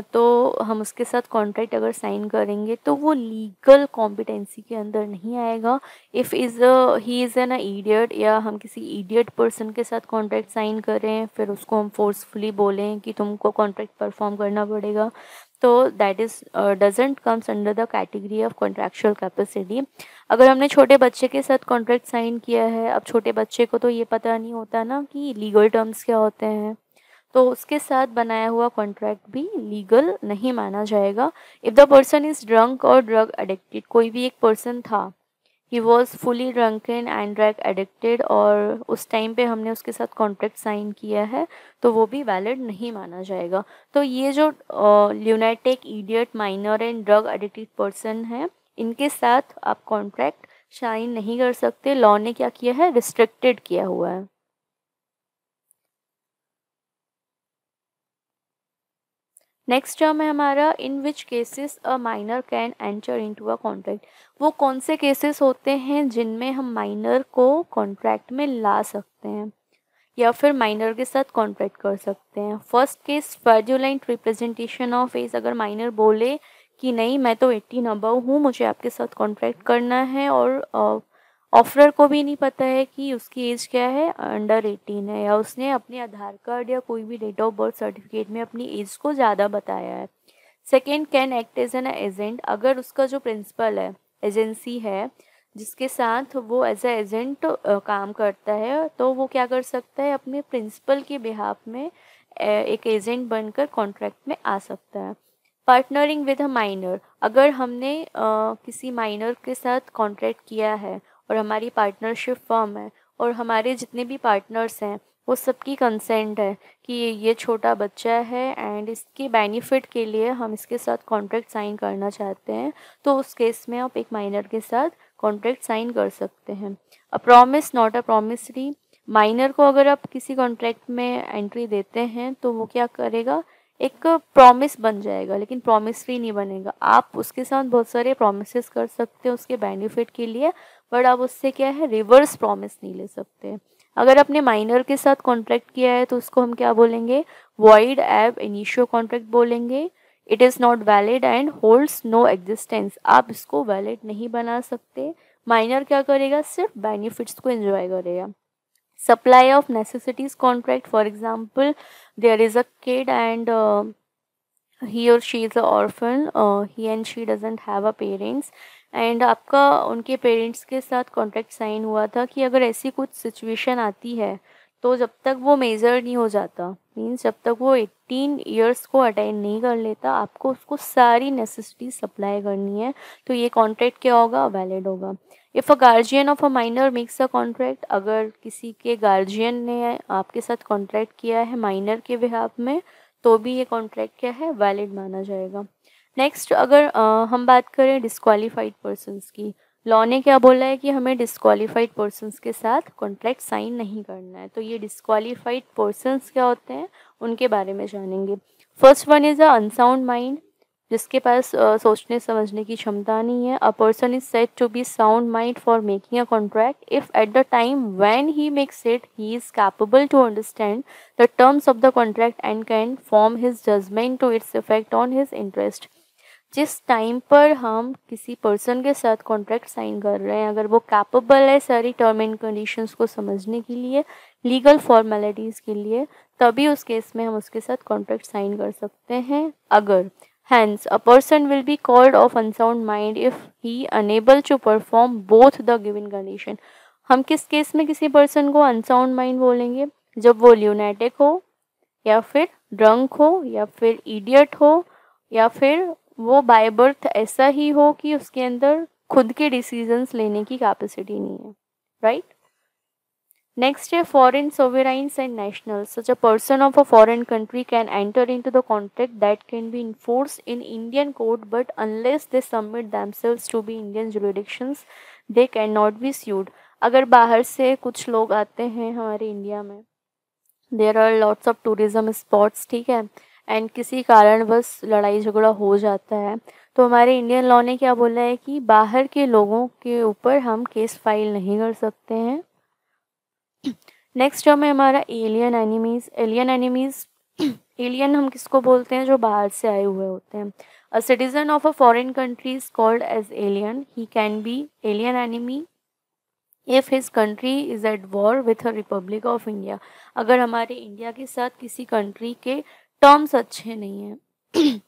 तो हम उसके साथ कॉन्ट्रैक्ट अगर साइन करेंगे तो वो लीगल कॉम्पिटेंसी के अंदर नहीं आएगा। If he is an idiot, या हम किसी इडियट पर्सन के साथ कॉन्ट्रैक्ट साइन करें, फिर उसको हम फोर्सफुली बोलें कि तुमको कॉन्ट्रैक्ट परफॉर्म करना पड़ेगा, तो that is doesn't comes under the category of contractual capacity. अगर हमने छोटे बच्चे के साथ कॉन्ट्रैक्ट साइन किया है, अब छोटे बच्चे को तो ये पता नहीं होता ना कि लीगल टर्म्स क्या होते हैं, तो उसके साथ बनाया हुआ कॉन्ट्रैक्ट भी लीगल नहीं माना जाएगा। If the person is drunk और ड्रग एडिक्टेड, कोई भी एक पर्सन था, he was fully drunken and drug addicted, और उस टाइम पे हमने उसके साथ कॉन्ट्रैक्ट साइन किया है, तो वो भी वैलिड नहीं माना जाएगा। तो ये जो lunatic, idiot, minor and drug addicted person है, इनके साथ आप कॉन्ट्रैक्ट साइन नहीं कर सकते। लॉ ने क्या किया है, रिस्ट्रिक्टेड किया हुआ है। नेक्स्ट टर्म है हमारा in which cases a minor can enter into a contract. वो कौन से केसेस होते हैं जिनमें हम माइनर को कॉन्ट्रैक्ट में ला सकते हैं या फिर माइनर के साथ कॉन्ट्रैक्ट कर सकते हैं। First case, fraudulent representation of age. अगर माइनर बोले कि नहीं मैं तो 18 अबव हूँ, मुझे आपके साथ कॉन्ट्रैक्ट करना है, और ऑफरर को भी नहीं पता है कि उसकी एज क्या है, अंडर 18 है, या उसने अपने आधार कार्ड या कोई भी डेट ऑफ बर्थ सर्टिफिकेट में अपनी एज को ज़्यादा बताया है। Second, can act as an agent. अगर उसका जो प्रिंसिपल है, एजेंसी है जिसके साथ वो एज ए एजेंट काम करता है, तो वो क्या कर सकता है, अपने प्रिंसिपल के बिहाफ में एक एजेंट बनकर कॉन्ट्रैक्ट में आ सकता है। Partnering with a minor. अगर हमने किसी माइनर के साथ कॉन्ट्रैक्ट किया है और हमारी पार्टनरशिप फर्म है और हमारे जितने भी पार्टनर्स हैं वो सबकी कंसेंट है कि ये छोटा बच्चा है एंड इसके बेनिफिट के लिए हम इसके साथ कॉन्ट्रैक्ट साइन करना चाहते हैं, तो उस केस में आप एक माइनर के साथ कॉन्ट्रैक्ट साइन कर सकते हैं। A promise not a promissory. Minor को अगर आप किसी कॉन्ट्रैक्ट में एंट्री देते हैं तो वो क्या करेगा, एक प्रॉमिस बन जाएगा, लेकिन प्रॉमिसरी नहीं बनेगा। आप उसके साथ बहुत सारे प्रॉमिसेस कर सकते हैं उसके बेनिफिट के लिए, बट आप उससे क्या है, रिवर्स प्रॉमिस नहीं ले सकते। अगर आपने माइनर के साथ कॉन्ट्रैक्ट किया है तो उसको हम क्या बोलेंगे, वॉइड एब इनिशियो कॉन्ट्रैक्ट बोलेंगे। It is not valid and holds no existence. आप इसको वैलिड नहीं बना सकते। माइनर क्या करेगा, सिर्फ बेनिफिट्स को एंजॉय करेगा। supply of necessities contract, for example there is a kid and he or she is a orphan, he and she doesn't have a parents, and आपका उनके पेरेंट्स के साथ कॉन्ट्रैक्ट साइन हुआ था कि अगर ऐसी कुछ सिचुएशन आती है तो जब तक वो मेजर नहीं हो जाता, मीन्स जब तक वो 18 ईयर्स को अटेंड नहीं कर लेता, आपको उसको सारी नेसेसिटी सप्लाई करनी है, तो ये कॉन्ट्रैक्ट क्या होगा, वैलिड होगा। If a guardian of a minor makes a contract, अगर किसी के गार्जियन ने आपके साथ कॉन्ट्रैक्ट किया है माइनर के बिहाफ में, तो भी ये कॉन्ट्रैक्ट क्या है, वैलिड माना जाएगा। नेक्स्ट, अगर हम बात करें डिस्क्वालीफाइड पर्सन्स की, लॉ ने क्या बोला है कि हमें डिस्क्वालीफाइड पर्सन्स के साथ कॉन्ट्रैक्ट साइन नहीं करना है। तो ये डिस्क्वालीफाइड पर्सन्स क्या होते हैं, उनके बारे में जानेंगे। First one is a unsound mind, जिसके पास सोचने समझने की क्षमता नहीं है। A person is said to be sound mind for making a contract if at the time when he makes it he is capable to understand the terms of the contract and can form his judgment to its effect on his interest. जिस time पर हम किसी person के साथ contract sign कर रहे हैं, अगर वो कैपेबल है सारी टर्म एंड कंडीशंस को समझने के लिए, लीगल फॉर्मेलिटीज़ के लिए, तभी उस केस में हम उसके साथ कॉन्ट्रैक्ट साइन कर सकते हैं। अगर hence a person will be called of unsound mind if he unable to perform both the given condition। हम किस केस में किसी पर्सन को अनसाउंड माइंड बोलेंगे, जब वो ल्यूनेटिक हो, या फिर ड्रंक हो, या फिर इडियट हो, या फिर वो बाय बर्थ ऐसा ही हो कि उसके अंदर खुद के डिसीजंस लेने की कैपेसिटी नहीं है, राइट। नेक्स्ट है foreign sovereigns and nationals. Such a person of a foreign country can enter into the contract that can be enforced in Indian court, but unless they submit themselves to be Indian jurisdictions, they cannot be sued. अगर बाहर से कुछ लोग आते हैं हमारे India में, there are lots of tourism spots, ठीक है, एंड किसी कारणवश लड़ाई झगड़ा हो जाता है, तो हमारे इंडियन लॉ ने क्या बोला है कि बाहर के लोगों के ऊपर हम केस फाइल नहीं कर सकते हैं। नेक्स्ट टर्म है हमारा alien enemies. Alien enemies, alien हम किसको बोलते हैं, जो बाहर से आए हुए होते हैं। A citizen of a foreign country is called as alien. He can be alien enemy if his country is at war with a republic of India. अगर हमारे इंडिया के साथ किसी कंट्री के टर्म्स अच्छे नहीं हैं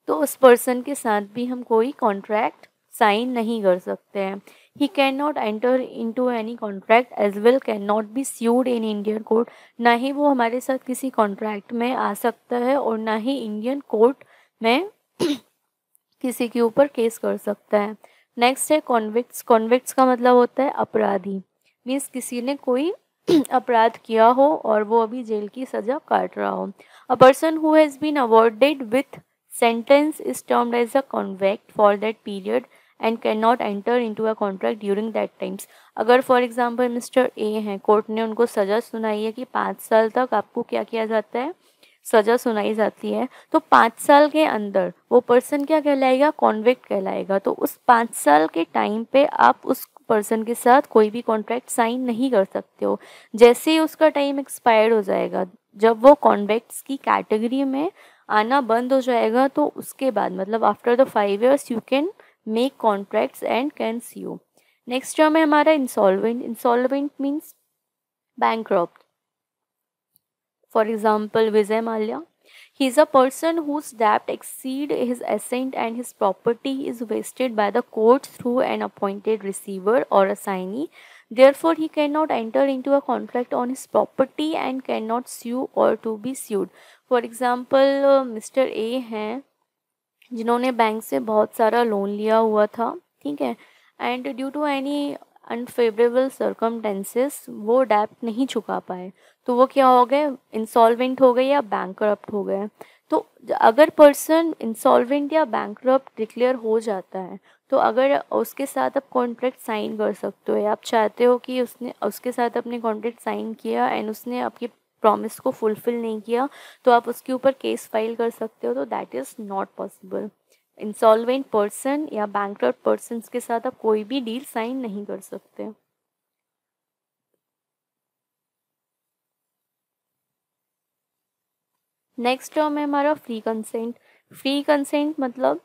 तो उस पर्सन के साथ भी हम कोई कॉन्ट्रैक्ट साइन नहीं कर सकते हैं। He cannot enter into any contract as well cannot be sued in Indian court। ना ही वो हमारे साथ किसी कॉन्ट्रैक्ट में आ सकता है और ना ही इंडियन कोर्ट में किसी के ऊपर केस कर सकता है। नेक्स्ट है कॉन्विक्ट्स। कॉन्विक्ट्स का मतलब होता है अपराधी, मीन्स किसी ने कोई अपराध किया हो और वो अभी जेल की सजा काट रहा हो। A person who has been awarded with sentence is termed as a convict for that period and can not enter into a contract during that times. अगर फॉर एग्जांपल मिस्टर ए हैं, court ने उनको सज़ा सुनाई है कि 5 साल तक आपको क्या किया जाता है, सज़ा सुनाई जाती है, तो 5 साल के अंदर वो पर्सन क्या कहलाएगा, कॉन्विक्ट कहलाएगा। तो उस 5 साल के टाइम पे आप उस पर्सन के साथ कोई भी कॉन्ट्रैक्ट साइन नहीं कर सकते हो। जैसे ही उसका टाइम एक्सपायर्ड हो जाएगा, जब वो कॉन्विक्ट्स की कैटेगरी में आना बंद हो जाएगा, तो उसके बाद मतलब after the 5 years you can make contracts and can sue। Next term है हमारा insolvent. Insolvent means bankrupt. For example, Vijay Mallya. He is a person whose debt exceed his asset and his property is vested by the court through an appointed receiver or assignee. Therefore, he cannot enter into a contract on his property and cannot sue or to be sued. For example, Mr. A हैं जिन्होंने bank से बहुत सारा loan लिया हुआ था, ठीक है, and due to any unfavourable circumstances वो डेप्ट नहीं चुका पाए, तो वो क्या हो गए, इंसॉल्वेंट हो गए या बैंकरप्ट हो गए। तो अगर पर्सन इंसॉल्वेंट या बैंकरप्ट डिक्लेयर हो जाता है, तो अगर उसके साथ आप कॉन्ट्रैक्ट साइन कर सकते हो, या आप चाहते हो कि उसने उसके साथ अपने कॉन्ट्रैक्ट साइन किया एंड उसने आपकी प्रॉमिस को फुलफिल नहीं किया, तो आप उसके ऊपर केस फाइल कर सकते हो। तो that is not possible. Insolvent person या बैंकरप्ट पर्सन के साथ आप कोई भी डील साइन नहीं कर सकते। नेक्स्ट टर्म है हमारा फ्री कंसेंट। फ्री कंसेंट मतलब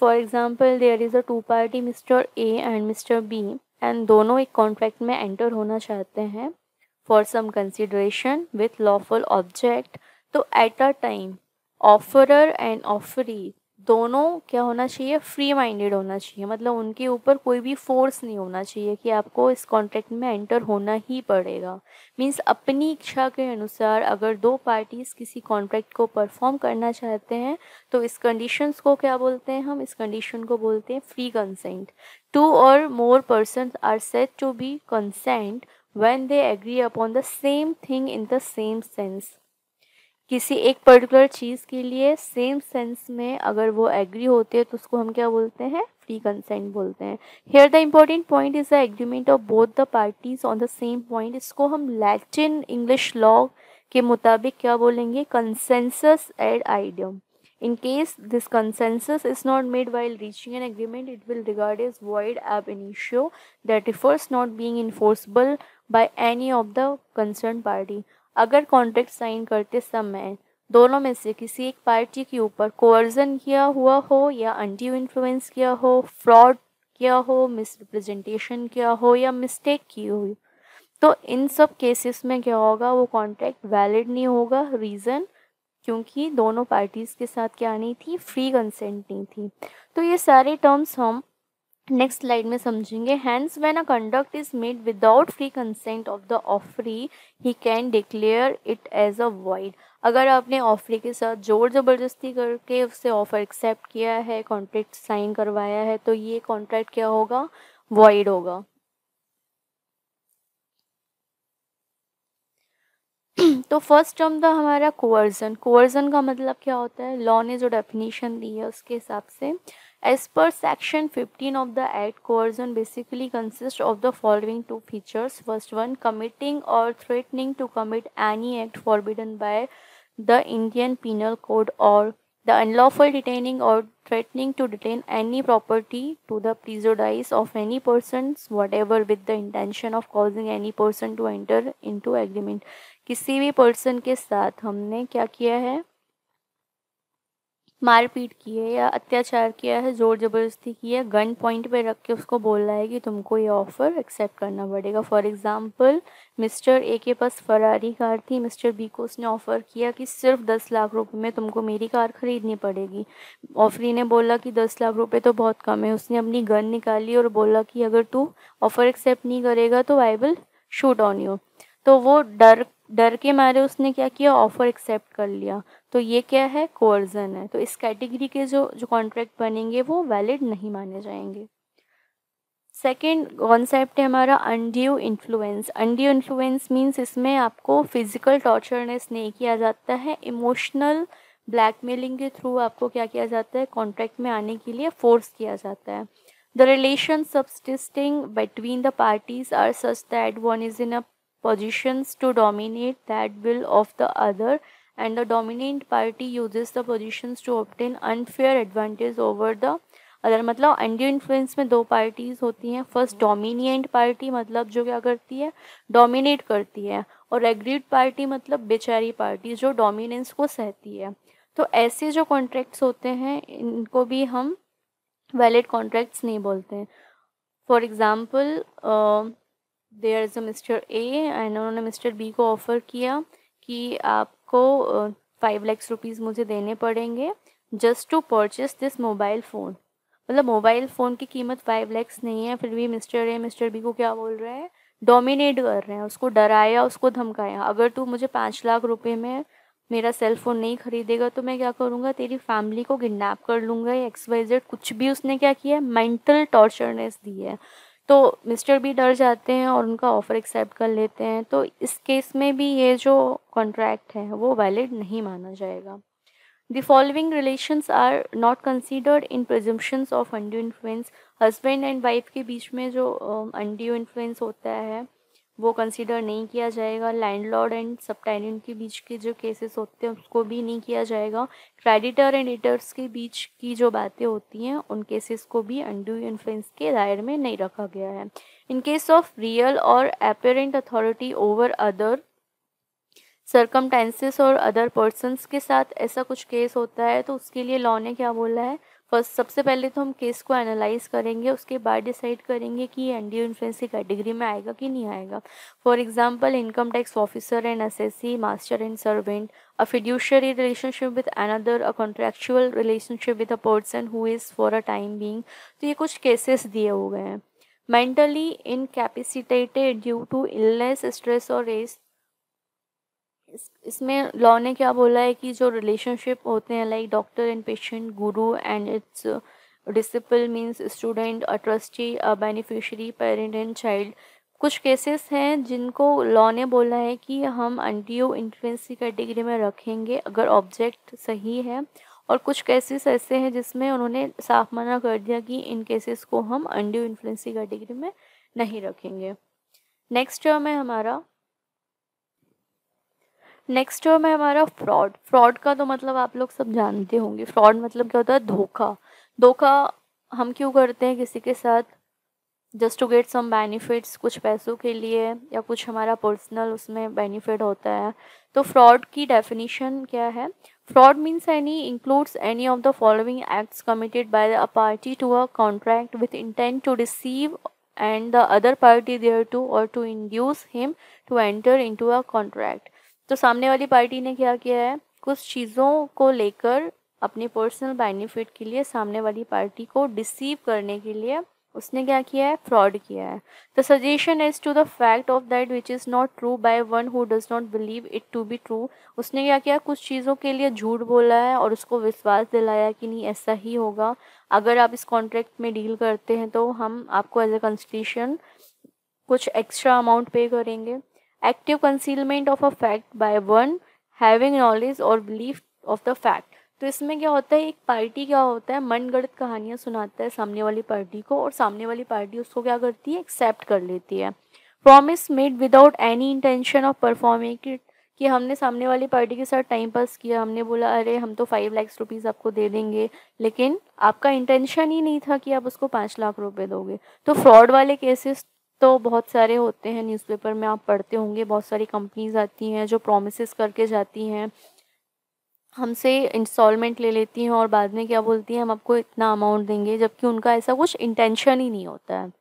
for example there is a 2 party mister A and mister B, and दोनों एक कॉन्ट्रैक्ट में एंटर होना चाहते हैं for some consideration with lawful object. तो at a time offeror and offeree दोनों क्या होना चाहिए, फ्री माइंडेड होना चाहिए, मतलब उनके ऊपर कोई भी फोर्स नहीं होना चाहिए कि आपको इस कॉन्ट्रैक्ट में एंटर होना ही पड़ेगा। मीन्स अपनी इच्छा के अनुसार अगर दो पार्टीज किसी कॉन्ट्रैक्ट को परफॉर्म करना चाहते हैं तो इस कंडीशंस को क्या बोलते हैं हम, इस कंडीशन को बोलते हैं फ्री कंसेंट। टू और more person are said to be consent when they agree upon the same thing in the same sense. किसी एक पर्टिकुलर चीज़ के लिए सेम सेंस में अगर वो एग्री होते हैं तो उसको हम क्या बोलते हैं, फ्री कंसेंट बोलते हैं। Here the important point is the agreement of both the parties on the same point. इसको हम लैटिन इंग्लिश लॉ के मुताबिक क्या बोलेंगे, consensus ad idem. In case this consensus is not made while reaching an agreement, it will regard as void ab initio, that refers not being enforceable by any of the concerned party। अगर contract sign करते समय दोनों में से किसी एक party के ऊपर कोअर्जन किया हुआ हो या अनड्यू इन्फ्लुएंस किया हो, फ्रॉड किया हो, मिसरिप्रेजेंटेशन किया हो या मिस्टेक की हो, तो इन सब केसेस में क्या होगा, वो कॉन्ट्रैक्ट वैलिड नहीं होगा। रीज़न, क्योंकि दोनों पार्टीज़ के साथ क्या नहीं थी, फ्री कंसेंट नहीं थी। तो ये सारे टर्म्स हम नेक्स्ट स्लाइड में समझेंगे। Hence when a contract is made without free consent of the offeree he can declare it as a void. अगर आपने ऑफरी के साथ जोर ज़बरदस्ती करके उससे ऑफर एक्सेप्ट किया है, कॉन्ट्रैक्ट साइन करवाया है, तो ये कॉन्ट्रैक्ट क्या होगा, वॉइड होगा। तो फर्स्ट टर्म था हमारा कोअर्जन। कोअर्जन का मतलब क्या होता है, लॉ ने जो डेफिनेशन दी है उसके हिसाब से, as per section 15 of the act, coercion basically consist of the following two features. First one, committing और threatening to commit any act forbidden by the Indian penal code, और the unlawful detaining or threatening to detain any property to the prejudice of any persons whatever with the intention of causing any person to enter into agreement। किसी भी person के साथ हमने क्या किया है, मारपीट की है या अत्याचार किया है, जोर ज़बरदस्ती की है, गन पॉइंट पे रख के उसको बोल रहा है कि तुमको ये ऑफ़र एक्सेप्ट करना पड़ेगा। फॉर एग्ज़ाम्पल, मिस्टर ए के पास फरारी कार थी, मिस्टर बी को उसने ऑफ़र किया कि सिर्फ 10 लाख रुपए में तुमको मेरी कार ख़रीदनी पड़ेगी। ऑफरी ने बोला कि 10 लाख रुपए तो बहुत कम है। उसने अपनी गन निकाली और बोला कि अगर तू ऑफ़र एक्सेप्ट नहीं करेगा तो I will shoot on you. तो वो डर के मारे उसने क्या किया, ऑफ़र एक्सेप्ट कर लिया। तो ये क्या है, कोअर्जन है। तो इस कैटेगरी के जो कॉन्ट्रैक्ट बनेंगे वो वैलिड नहीं माने जाएंगे। सेकेंड कॉन्सेप्ट है हमारा undue influence. Undue influence means इसमें आपको फिजिकल टॉर्चरनेस नहीं किया जाता है, इमोशनल ब्लैकमेलिंग के थ्रू आपको क्या किया जाता है, कॉन्ट्रैक्ट में आने के लिए फोर्स किया जाता है। The relation subsisting between the parties are such that one is in a positions to dominate that will of the other and the dominant party uses the positions to obtain unfair advantage over the other. मतलब undue influence में दो parties होती हैं। First डोमिनिएंट party, मतलब जो क्या करती है, डोमिनेट करती है, और एग्रीड पार्टी मतलब बेचारी पार्टी जो डोमिनेंस को सहती है। तो ऐसे जो कॉन्ट्रैक्ट्स होते हैं इनको भी हम वैलिड कॉन्ट्रैक्ट्स नहीं बोलते हैं। For example, there is a mister A and उन्होंने मिस्टर बी को ऑफ़र किया कि आपको 5 लाख रुपीज़ मुझे देने पड़ेंगे just to purchase this mobile phone. मतलब मोबाइल फ़ोन की कीमत 5 लाख नहीं है, फिर भी मिस्टर ए मिस्टर बी को क्या बोल रहे हैं, डोमिनेट कर रहे हैं, उसको डराया, उसको धमकाया, अगर तू मुझे 5 लाख रुपए में मेरा सेल फ़ोन नहीं खरीदेगा तो मैं क्या करूँगा, तेरी फैमिली को किडनैप कर लूँगा या XYZ कुछ भी उसने क्या किया, मेंटल टॉर्चरनेस दी है। तो मिस्टर बी डर जाते हैं और उनका ऑफ़र एक्सेप्ट कर लेते हैं। तो इस केस में भी ये जो कॉन्ट्रैक्ट है वो वैलिड नहीं माना जाएगा। The following relations are not considered in presumptions of undue influence। Husband and wife के बीच में जो अनड्यू इन्फ्लुएंस होता है वो कंसीडर नहीं किया जाएगा। लैंडलॉर्ड एंड सबटेनेंट के बीच के जो केसेस होते हैं उसको भी नहीं किया जाएगा। क्रेडिटर एंड डेटर्स के बीच की जो बातें होती हैं उन केसेस को भी अनड्यू इन्फ्लुएंस के दायरे में नहीं रखा गया है। इन केस ऑफ रियल और apparent authority over other circumstances और अदर पर्सन्स के साथ ऐसा कुछ केस होता है तो उसके लिए लॉ ने क्या बोला है, फर्स्ट सबसे पहले तो हम केस को एनालाइज करेंगे, उसके बाद डिसाइड करेंगे कि ये अनड्यू इन्फ्लुएंस की कैटेगरी में आएगा कि नहीं आएगा। For example, income tax officer and SSC, master and servant, a fiduciary relationship with another, a contractual relationship with a person who is for a time being। तो ये कुछ केसेस दिए हुए हैं। Mentally incapacitated due to illness, stress और race. इसमें law ने क्या बोला है कि जो रिलेशनशिप होते हैं like doctor and patient, guru and its disciple means student, a trustee, a beneficiary, parent and child. कुछ केसेस हैं जिनको लॉ ने बोला है कि हम अनड्यू इन्फ्लुएंस की कैटेगरी में रखेंगे अगर ऑब्जेक्ट सही है, और कुछ केसेस ऐसे हैं जिसमें उन्होंने साफ मना कर दिया कि इन केसेस को हम अनड्यू इन्फ्लुएंस की कैटेगरी में नहीं रखेंगे। नेक्स्ट टर्म है हमारा फ्रॉड। फ्रॉड का तो मतलब आप लोग सब जानते होंगे। फ्रॉड मतलब क्या होता है? धोखा। धोखा हम क्यों करते हैं किसी के साथ? Just to get some benefits, कुछ पैसों के लिए या कुछ हमारा पर्सनल उसमें बेनिफिट होता है। तो फ्रॉड की डेफिनेशन क्या है? Fraud means any includes any of the following acts committed by a party to a contract with intent to deceive and the other party thereto or to induce him to enter into a contract। तो सामने वाली party ने क्या किया है? कुछ चीज़ों को लेकर अपने पर्सनल बेनिफिट के लिए सामने वाली पार्टी को डिसीव करने के लिए उसने क्या किया है? फ्रॉड किया है। The suggestion is to the fact of that which is not true by one who does not believe it to be true. उसने क्या किया? कुछ चीज़ों के लिए झूठ बोला है और उसको विश्वास दिलाया कि नहीं ऐसा ही होगा, अगर आप इस कॉन्ट्रैक्ट में डील करते हैं तो हम आपको एज ए कंसिडरेशन कुछ एक्स्ट्रा अमाउंट पे करेंगे। Active concealment of a fact by one having knowledge और बिलीफ ऑफ द फैक्ट। तो इसमें क्या होता है? एक पार्टी क्या होता है? मनगढ़ंत कहानियाँ सुनाता है सामने वाली पार्टी को, और सामने वाली पार्टी उसको क्या करती है? एक्सेप्ट कर लेती है। Promise made without any intention of performing it, कि हमने सामने वाली पार्टी के साथ टाइम पास किया, हमने बोला अरे हम तो 5 लाख रुपीज़ आपको दे देंगे, लेकिन आपका इंटेंशन ही नहीं था कि आप उसको 5 लाख रुपए दोगे। तो फ्रॉड वाले केसेस तो बहुत सारे होते हैं, न्यूज़पेपर में आप पढ़ते होंगे। बहुत सारी कंपनीज आती हैं जो प्रोमिस करके जाती हैं, हमसे इंस्टॉलमेंट ले लेती हैं और बाद में क्या बोलती हैं? हम आपको इतना अमाउंट देंगे, जबकि उनका ऐसा कुछ इंटेंशन ही नहीं होता है।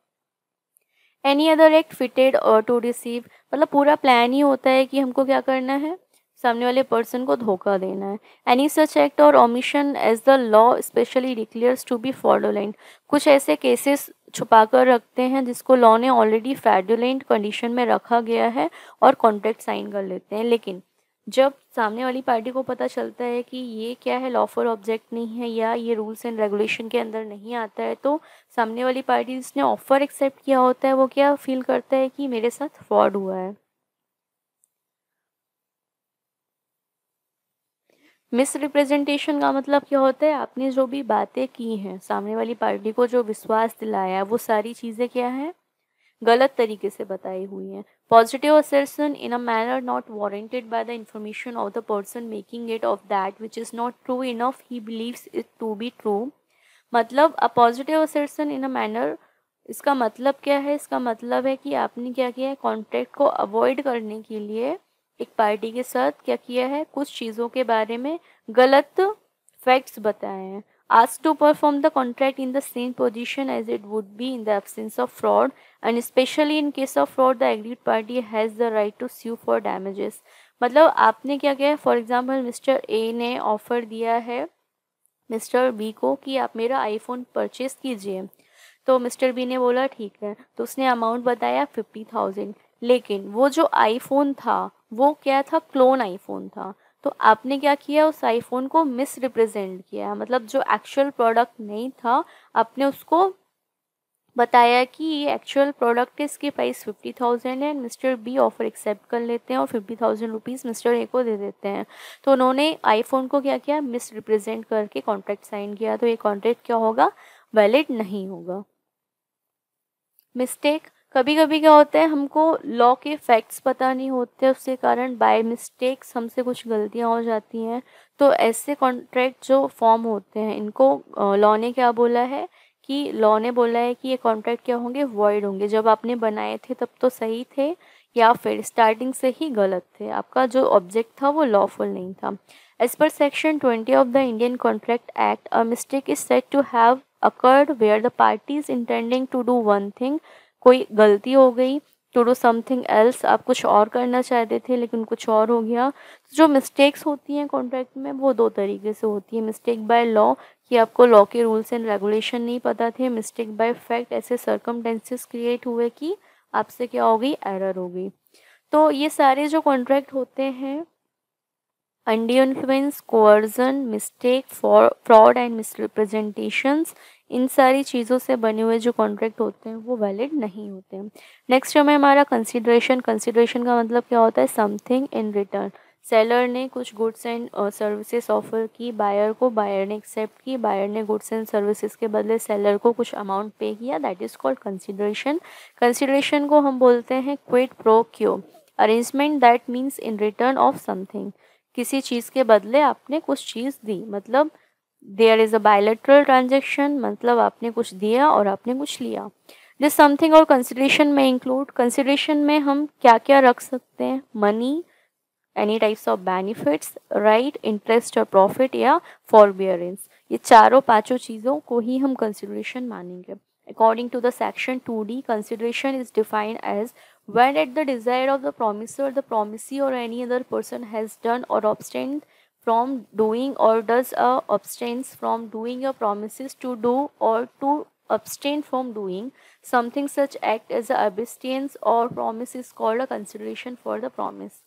एनी अदर एक्ट फिटेड और टू डिसीव, मतलब पूरा प्लान ही होता है कि हमको क्या करना है? सामने वाले पर्सन को धोखा देना है। एनी सच एक्ट और omission as the law specially declares to be fraudulent, कुछ ऐसे केसेस छुपा कर रखते हैं जिसको लॉ ने ऑलरेडी फ्रॉडुलेंट कंडीशन में रखा गया है और कॉन्ट्रैक्ट साइन कर लेते हैं। लेकिन जब सामने वाली पार्टी को पता चलता है कि ये क्या है, लॉफुल ऑब्जेक्ट नहीं है या ये रूल्स एंड रेगुलेशन के अंदर नहीं आता है, तो सामने वाली पार्टी जिसने ऑफर एक्सेप्ट किया होता है वो क्या फील करता है कि मेरे साथ फ्रॉड हुआ है। मिस रिप्रेजेंटेशन का मतलब क्या होता है? आपने जो भी बातें की हैं, सामने वाली पार्टी को जो विश्वास दिलाया है, वो सारी चीज़ें क्या हैं? गलत तरीके से बताई हुई हैं। Positive assertion in a manner not warranted by the information of the person making it of that which is not true enough he believes it to be true। मतलब a positive assertion in a manner, इसका मतलब क्या है? इसका मतलब है कि आपने क्या किया है? कॉन्ट्रैक्ट को अवॉइड करने के लिए एक पार्टी के साथ क्या किया है? कुछ चीज़ों के बारे में गलत फैक्ट्स बताए हैं। Asked to perform the contract in the same position as it would be in the absence of fraud, and especially in case of fraud the aggrieved party has the right to sue for damages। मतलब आपने क्या किया है? For example mister A ने offer दिया है mister B को कि आप मेरा आईफोन परचेज कीजिए, तो मिस्टर बी ने बोला ठीक है, तो उसने अमाउंट बताया 50,000, लेकिन वो जो आईफोन था वो क्या था? क्लोन आईफोन था। तो आपने क्या किया? उस आईफोन को मिस रिप्रेजेंट किया, मतलब जो एक्चुअल प्रोडक्ट नहीं था आपने उसको बताया कि ये एक्चुअल प्रोडक्ट है, इसकी प्राइस 50,000 है। मिस्टर बी ऑफर एक्सेप्ट कर लेते हैं और 50,000 रुपीज़ मिस्टर ए को दे देते हैं। तो उन्होंने आईफोन को क्या किया? मिस रिप्रेजेंट करके कॉन्ट्रैक्ट साइन किया, तो ये कॉन्ट्रैक्ट क्या होगा? वैलिड नहीं होगा। मिस्टेक, कभी कभी क्या होता है? हमको लॉ के फैक्ट्स पता नहीं होते, उसके कारण बाय मिस्टेक्स हमसे कुछ गलतियां हो जाती हैं। तो ऐसे कॉन्ट्रैक्ट जो फॉर्म होते हैं इनको लॉ ने क्या बोला है कि लॉ ने बोला है कि ये कॉन्ट्रैक्ट क्या होंगे? वॉइड होंगे। जब आपने बनाए थे तब तो सही थे, या फिर स्टार्टिंग से ही गलत थे, आपका जो ऑब्जेक्ट था वो लॉफुल नहीं था। As per section 20 of the Indian contract Act, a mistake is said to have occurred where the parties intending to do one thing, कोई गलती हो गई, टू डू समथिंग एल्स, आप कुछ और करना चाहते थे लेकिन कुछ और हो गया। तो जो मिस्टेक्स होती हैं कॉन्ट्रैक्ट में वो दो तरीके से होती है। मिस्टेक बाय लॉ कि आपको लॉ के रूल्स एंड रेगुलेशन नहीं पता थे। मिस्टेक बाय फैक्ट, ऐसे सर्कमटेंसेस क्रिएट हुए कि आपसे क्या हो गई, एरर हो गई। तो ये सारे जो कॉन्ट्रैक्ट होते हैं, undue influence, coercion, mistake, fraud and misrepresentations, इन सारी चीज़ों से बने हुए जो कॉन्ट्रैक्ट होते हैं वो वैलिड नहीं होते हैं। नेक्स्ट हमें हमारा कंसिडरेशन। कंसिडरेशन का मतलब क्या होता है, समथिंग इन रिटर्न। सेलर ने कुछ गुड्स एंड सर्विसेज ऑफर की बायर को, बायर ने एक्सेप्ट की, बायर ने गुड्स एंड सर्विसेज के बदले सेलर को कुछ अमाउंट पे किया, that is called consideration. Consideration को हम बोलते हैं quid pro quo, arrangement that means in return of something, किसी चीज़ के बदले आपने कुछ चीज़ दी, मतलब there is a bilateral transaction, मतलब आपने कुछ दिया और आपने कुछ लिया। दिस समथिंग और कंसिडरेशन में इंक्लूड, कंसिडरेशन में हम क्या क्या रख सकते हैं, money, any types of benefits, right, interest और प्रॉफिट या फॉरबियरेंस, ये चारों पांचों चीज़ों को ही हम कंसिडरेशन मानेंगे। According to the section 2D, consideration is defined as when at the desire of the promisor, the promisee or any other person has done or abstained from doing or does abstains from doing or promises to do or to abstain from doing something, such act as a abstinence or promise is called a consideration for the promise।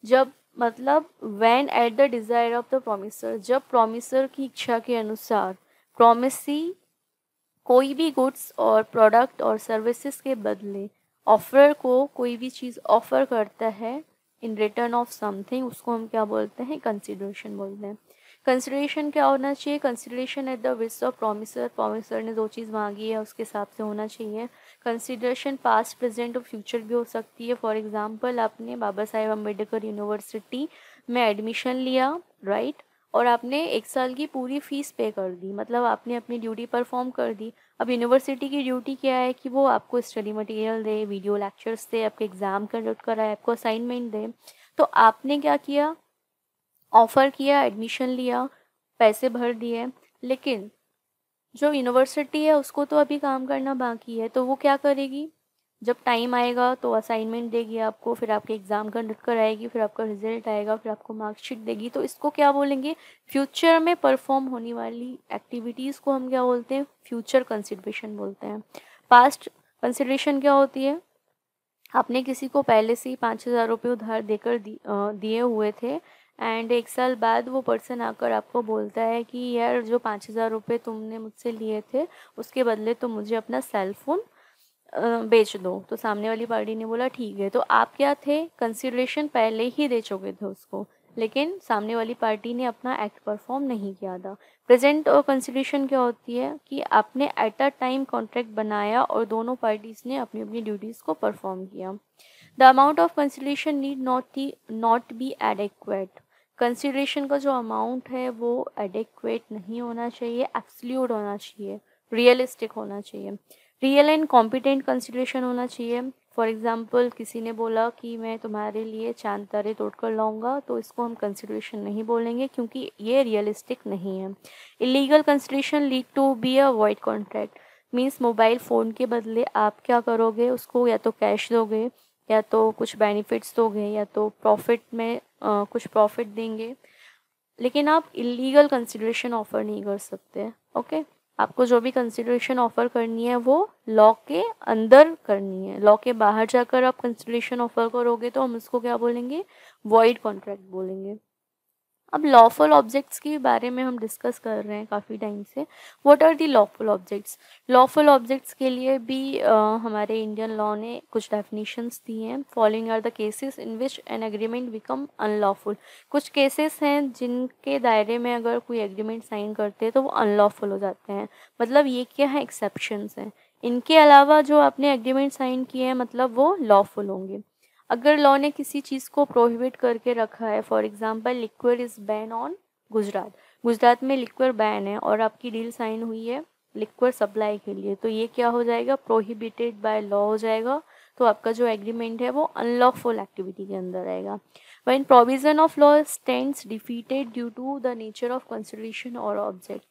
जब मतलब when at the desire of the promisor, जब promisor की इच्छा के अनुसार promisee कोई भी goods और प्रोडक्ट और सर्विसेज के बदले ऑफर को कोई भी चीज़ ऑफर करता है इन रिटर्न ऑफ समथिंग, उसको हम क्या बोलते हैं, कंसिडरेशन बोलते हैं। कंसिडरेशन क्या होना चाहिए, consideration at the wish of promiser, promiser ने जो चीज़ मांगी है उसके हिसाब से होना चाहिए। कंसिडरेशन पास्ट, प्रेजेंट और फ्यूचर भी हो सकती है। फॉर एग्जांपल, आपने बाबा साहेब अम्बेडकर यूनिवर्सिटी में एडमिशन लिया, राइट, और आपने 1 साल की पूरी फीस पे कर दी, मतलब आपने अपनी ड्यूटी परफॉर्म कर दी। अब यूनिवर्सिटी की ड्यूटी क्या है कि वो आपको स्टडी मटेरियल दे, वीडियो लेक्चर्स दे, आपके एग्ज़ाम कंडक्ट कराए, आपको असाइनमेंट दे। तो आपने क्या किया, ऑफ़र किया, एडमिशन लिया, पैसे भर दिए, लेकिन जो यूनिवर्सिटी है उसको तो अभी काम करना बाकी है, तो वो क्या करेगी, जब टाइम आएगा तो असाइनमेंट देगी आपको, फिर आपके एग्ज़ाम कंडक्ट कराएगी, फिर आपका रिजल्ट आएगा, फिर आपको मार्कशीट देगी। तो इसको क्या बोलेंगे, फ्यूचर में परफॉर्म होने वाली एक्टिविटीज़ को हम क्या बोलते हैं, फ्यूचर कंसिडरेशन बोलते हैं। पास्ट कंसिडरेशन क्या होती है, आपने किसी को पहले से ही 5,000 रुपये उधार देकर दिए हुए थे एंड 1 साल बाद वो पर्सन आकर आपको बोलता है कि यार जो 5,000 रुपये तुमने मुझसे लिए थे उसके बदले तो मुझे अपना सेल फोन बेच दो। तो सामने वाली पार्टी ने बोला ठीक है। तो आप क्या थे, कंसिडरेशन पहले ही दे चुके थे उसको, लेकिन सामने वाली पार्टी ने अपना एक्ट परफॉर्म नहीं किया था। प्रेजेंट और कंसिडरेशन क्या होती है कि आपने एट अ टाइम कॉन्ट्रैक्ट बनाया और दोनों पार्टीज ने अपनी अपनी ड्यूटीज़ को परफॉर्म किया। The amount of consideration need not be adequate. Consideration का जो अमाउंट है वो एडेक्वेट नहीं होना चाहिए, एब्सोल्यूट होना चाहिए, रियलिस्टिक होना चाहिए। रियल एंड कॉम्पिटेंट कंसिडरेशन होना चाहिए। फॉर एग्जाम्पल, किसी ने बोला कि मैं तुम्हारे लिए चांद तारे तोड़ कर लाऊंगा, तो इसको हम कंसिडरेशन नहीं बोलेंगे क्योंकि ये रियलिस्टिक नहीं है। Illegal consideration lead to be a void contract, means mobile phone के बदले आप क्या करोगे, उसको या तो कैश दोगे, या तो कुछ बेनिफिट्स दोगे, या तो प्रॉफिट में कुछ प्रॉफिट देंगे, लेकिन आप इलीगल कंसिडरेशन ऑफ़र नहीं कर सकते। ओके, आपको जो भी कंसिडरेशन ऑफ़र करनी है वो लॉ के अंदर करनी है। लॉ के बाहर जाकर आप कंसिडरेशन ऑफ़र करोगे तो हम उसको क्या बोलेंगे, वॉइड कॉन्ट्रैक्ट बोलेंगे। अब लॉफुल ऑब्जेक्ट्स के बारे में हम डिस्कस कर रहे हैं काफ़ी टाइम से। What are the lawful objects. Lawful objects के लिए भी हमारे इंडियन लॉ ने कुछ डेफिनेशंस दी हैं। Following are the cases in which an agreement become unlawful. कुछ केसेस हैं जिनके दायरे में अगर कोई एग्रीमेंट साइन करते हैं तो वो अनलॉफुल हो जाते हैं। मतलब ये क्या है, एक्सेप्शंस हैं। इनके अलावा जो आपने एग्रीमेंट साइन किए हैं मतलब वो लॉफुल होंगे। अगर लॉ ने किसी चीज़ को प्रोहिबिट करके रखा है, for example liquid is ban on Gujarat, Gujarat में लिक्विड बैन है और आपकी डील साइन हुई है लिक्विड सप्लाई के लिए, तो ये क्या हो जाएगा, प्रोहिबिटेड बाय लॉ हो जाएगा। तो आपका जो एग्रीमेंट है वो अनलॉफुल एक्टिविटी के अंदर आएगा। When provision of law stands defeated due to the nature of consideration और object,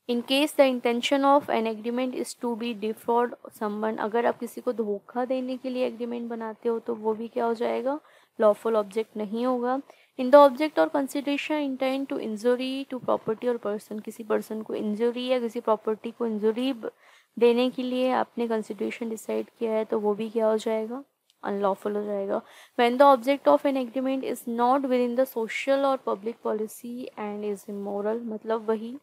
in case the intention of an agreement is to be defraud someone, अगर आप किसी को धोखा देने के लिए एग्रीमेंट बनाते हो तो वो भी क्या हो जाएगा, लॉफुल ऑब्जेक्ट नहीं होगा। इन द ऑब्जेक्ट और consideration intend to injury to property और पर्सन, किसी पर्सन को इंजरी या किसी प्रॉपर्टी को इंजरी देने के लिए आपने कंसिडरेशन डिसाइड किया है तो वो भी क्या हो जाएगा, अनलॉफुल हो जाएगा। When the object of an agreement is not within the social और public policy and is immoral, मतलब वही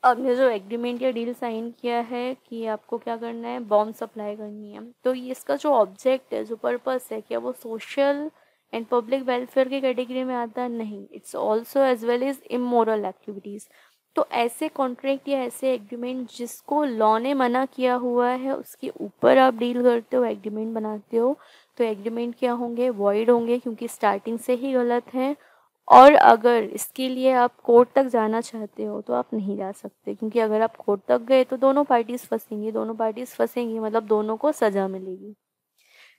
आपने जो एग्रीमेंट या डील साइन किया है कि आपको क्या करना है, बॉम्ब सप्लाई करनी है, तो ये इसका जो ऑब्जेक्ट है, जो पर्पस है, क्या वो सोशल एंड पब्लिक वेलफेयर के कैटेगरी में आता है, नहीं, it's also as well as immoral activities. तो ऐसे कॉन्ट्रैक्ट या ऐसे एग्रीमेंट जिसको लॉ ने मना किया हुआ है उसके ऊपर आप डील करते हो, एग्रीमेंट बनाते हो, तो एग्रीमेंट क्या होंगे, वॉइड होंगे, क्योंकि स्टार्टिंग से ही गलत है। और अगर इसके लिए आप कोर्ट तक जाना चाहते हो तो आप नहीं जा सकते, क्योंकि अगर आप कोर्ट तक गए तो दोनों पार्टीज फंसेंगी, मतलब दोनों को सज़ा मिलेगी।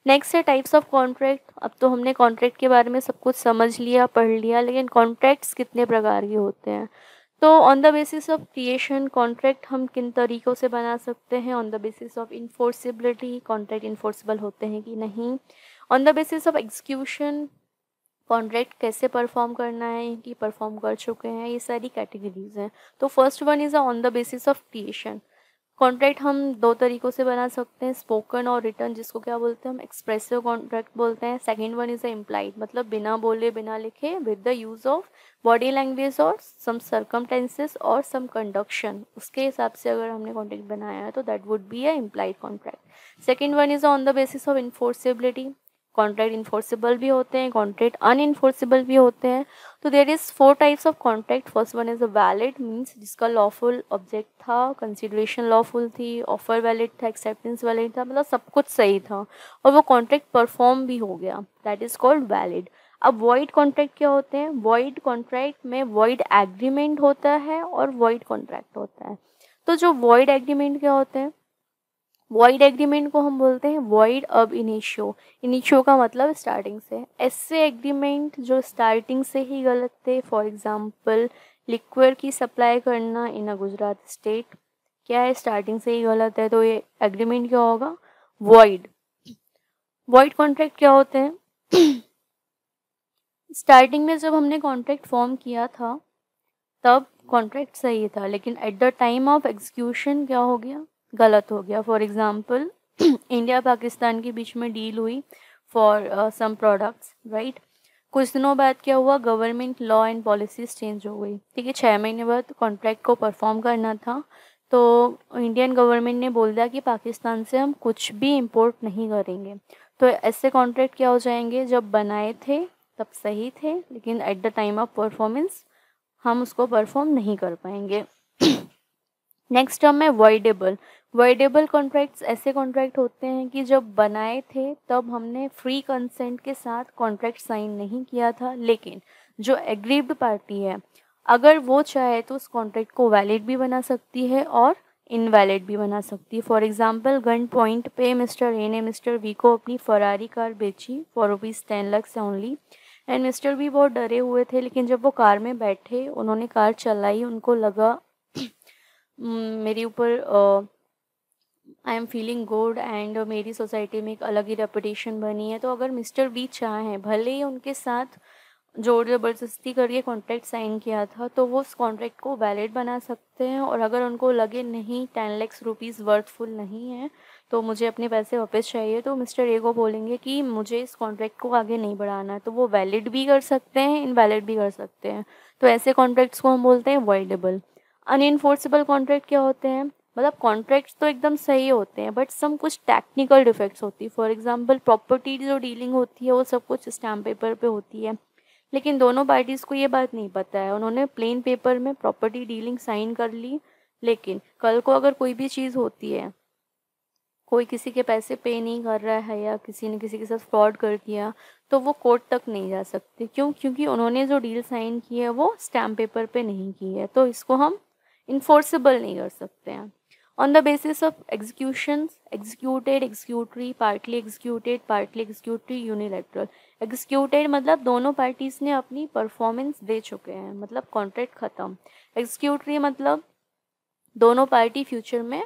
नेक्स्ट है टाइप्स ऑफ कॉन्ट्रैक्ट। अब तो हमने कॉन्ट्रैक्ट के बारे में सब कुछ समझ लिया, पढ़ लिया, लेकिन कॉन्ट्रैक्ट्स कितने प्रकार के होते हैं। तो on the basis of creation contract हम किन तरीक़ों से बना सकते हैं, on the basis of enforceability, contract enforceable होते हैं कि नहीं, on the basis of execution, contract कैसे परफॉर्म करना है कि परफॉर्म कर चुके हैं, ये सारी कैटेगरीज हैं। तो first one is on the basis of creation. Contract हम दो तरीक़ों से बना सकते हैं, स्पोकन और रिटन, जिसको क्या बोलते हैं हम, एक्सप्रेसिव कॉन्ट्रैक्ट बोलते हैं। सेकंड वन इज़ इम्प्लाइड, मतलब बिना बोले बिना लिखे, with the use of body language और सम सर्कमटेंसेस और सम कंडक्शन, उसके हिसाब से अगर हमने कॉन्ट्रैक्ट बनाया है तो that would be a implied contract. Second one is on the basis of enforceability. Contract enforceable भी होते हैं, कॉन्ट्रैक्ट अनइन्फोर्सिबल भी होते हैं। तो there is 4 types of contract. First one is a valid, means जिसका लॉफुल ऑब्जेक्ट था, consideration lawful थी, ऑफर वैलिड था, एक्सेप्टेंस वैलिड था, मतलब सब कुछ सही था और वो कॉन्ट्रैक्ट परफॉर्म भी हो गया, दैट इज़ कॉल्ड वैलिड। अब वॉइड कॉन्ट्रैक्ट क्या होते हैं, वॉइड कॉन्ट्रैक्ट में वॉइड एग्रीमेंट होता है और वॉइड कॉन्ट्रैक्ट होता है। तो जो वॉइड एग्रीमेंट क्या होते हैं, वॉइड एग्रीमेंट को हम बोलते हैं वॉइड अब इनिशियो। इनिशियो का मतलब स्टार्टिंग से। ऐसे एग्रीमेंट जो स्टार्टिंग से ही गलत थे, फॉर एग्जांपल लिक्विड की सप्लाई करना इन अ गुजरात स्टेट, क्या है, स्टार्टिंग से ही गलत है, तो ये एग्रीमेंट क्या होगा, वॉइड। वॉइड कॉन्ट्रैक्ट क्या होते हैं, स्टार्टिंग में जब हमने कॉन्ट्रैक्ट फॉर्म किया था तब कॉन्ट्रैक्ट सही था, लेकिन eight the time of execution क्या हो गया, गलत हो गया। फॉर एग्जांपल इंडिया पाकिस्तान के बीच में डील हुई फॉर सम प्रोडक्ट्स, राइट। कुछ दिनों बाद क्या हुआ, government law and policies change हो गई, ठीक है। 6 महीने बाद कॉन्ट्रैक्ट को परफॉर्म करना था, तो इंडियन गवर्नमेंट ने बोल दिया कि पाकिस्तान से हम कुछ भी इंपोर्ट नहीं करेंगे। तो ऐसे कॉन्ट्रैक्ट क्या हो जाएंगे, जब बनाए थे तब सही थे, लेकिन eight the time of performance हम उसको परफॉर्म नहीं कर पाएंगे। नेक्स्ट टर्म है वॉइडेबल। वॉइडेबल कॉन्ट्रैक्ट्स ऐसे कॉन्ट्रैक्ट होते हैं कि जब बनाए थे तब हमने फ्री कंसेंट के साथ कॉन्ट्रैक्ट साइन नहीं किया था, लेकिन जो एग्रीव्ड पार्टी है अगर वो चाहे तो उस कॉन्ट्रैक्ट को वैलिड भी बना सकती है और इनवैलिड भी बना सकती है। फॉर एग्जाम्पल गन पॉइंट पे मिस्टर ए ने मिस्टर वी को अपनी फरारी कार बेची for ₹10 only, and mister V बहुत डरे हुए थे, लेकिन जब वो कार में बैठे, उन्होंने कार चलाई, उनको लगा मेरे ऊपर I am feeling good and मेरी सोसाइटी में एक अलग ही रेपुटेशन बनी है। तो अगर मिस्टर वी चाहें, भले ही उनके साथ जोर ज़बरदस्ती करके कॉन्ट्रैक्ट साइन किया था, तो वो उस कॉन्ट्रैक्ट को वैलिड बना सकते हैं। और अगर उनको लगे नहीं 10 लाख रुपीज़ वर्थफुल नहीं है तो मुझे अपने पैसे वापस चाहिए, तो मिस्टर ए को बोलेंगे कि मुझे इस कॉन्ट्रैक्ट को आगे नहीं बढ़ाना है, तो वो वैलिड भी कर सकते हैं, इनवैलिड भी कर सकते हैं। तो ऐसे कॉन्ट्रैक्ट्स को हम बोलते हैं वॉइडेबल। अनइन्फोर्सेबल कॉन्ट्रैक्ट क्या होते हैं, मतलब कॉन्ट्रैक्ट्स तो एकदम सही होते हैं बट सम कुछ टेक्निकल डिफेक्ट्स होती है। फॉर एग्जांपल प्रॉपर्टी जो डीलिंग होती है वो सब कुछ स्टैम्प पेपर पे होती है, लेकिन दोनों पार्टीज़ को ये बात नहीं पता है, उन्होंने प्लेन पेपर में प्रॉपर्टी डीलिंग साइन कर ली, लेकिन कल को अगर कोई भी चीज़ होती है, कोई किसी के पैसे पे नहीं कर रहा है या किसी ने किसी के साथ फ्रॉड कर दिया, तो वो कोर्ट तक नहीं जा सकते। क्यों? क्योंकि उन्होंने जो डील साइन की है वो स्टैम्प पेपर पे नहीं की है, तो इसको हम इन्फोर्सेबल नहीं कर सकते हैं। On the basis of executions, executed, executory, partly executory, unilateral. Executed मतलब दोनों पार्टीज ने अपनी परफॉर्मेंस दे चुके हैं, मतलब कॉन्ट्रैक्ट खत्म। एग्जीक्यूटरी मतलब दोनों पार्टी फ्यूचर में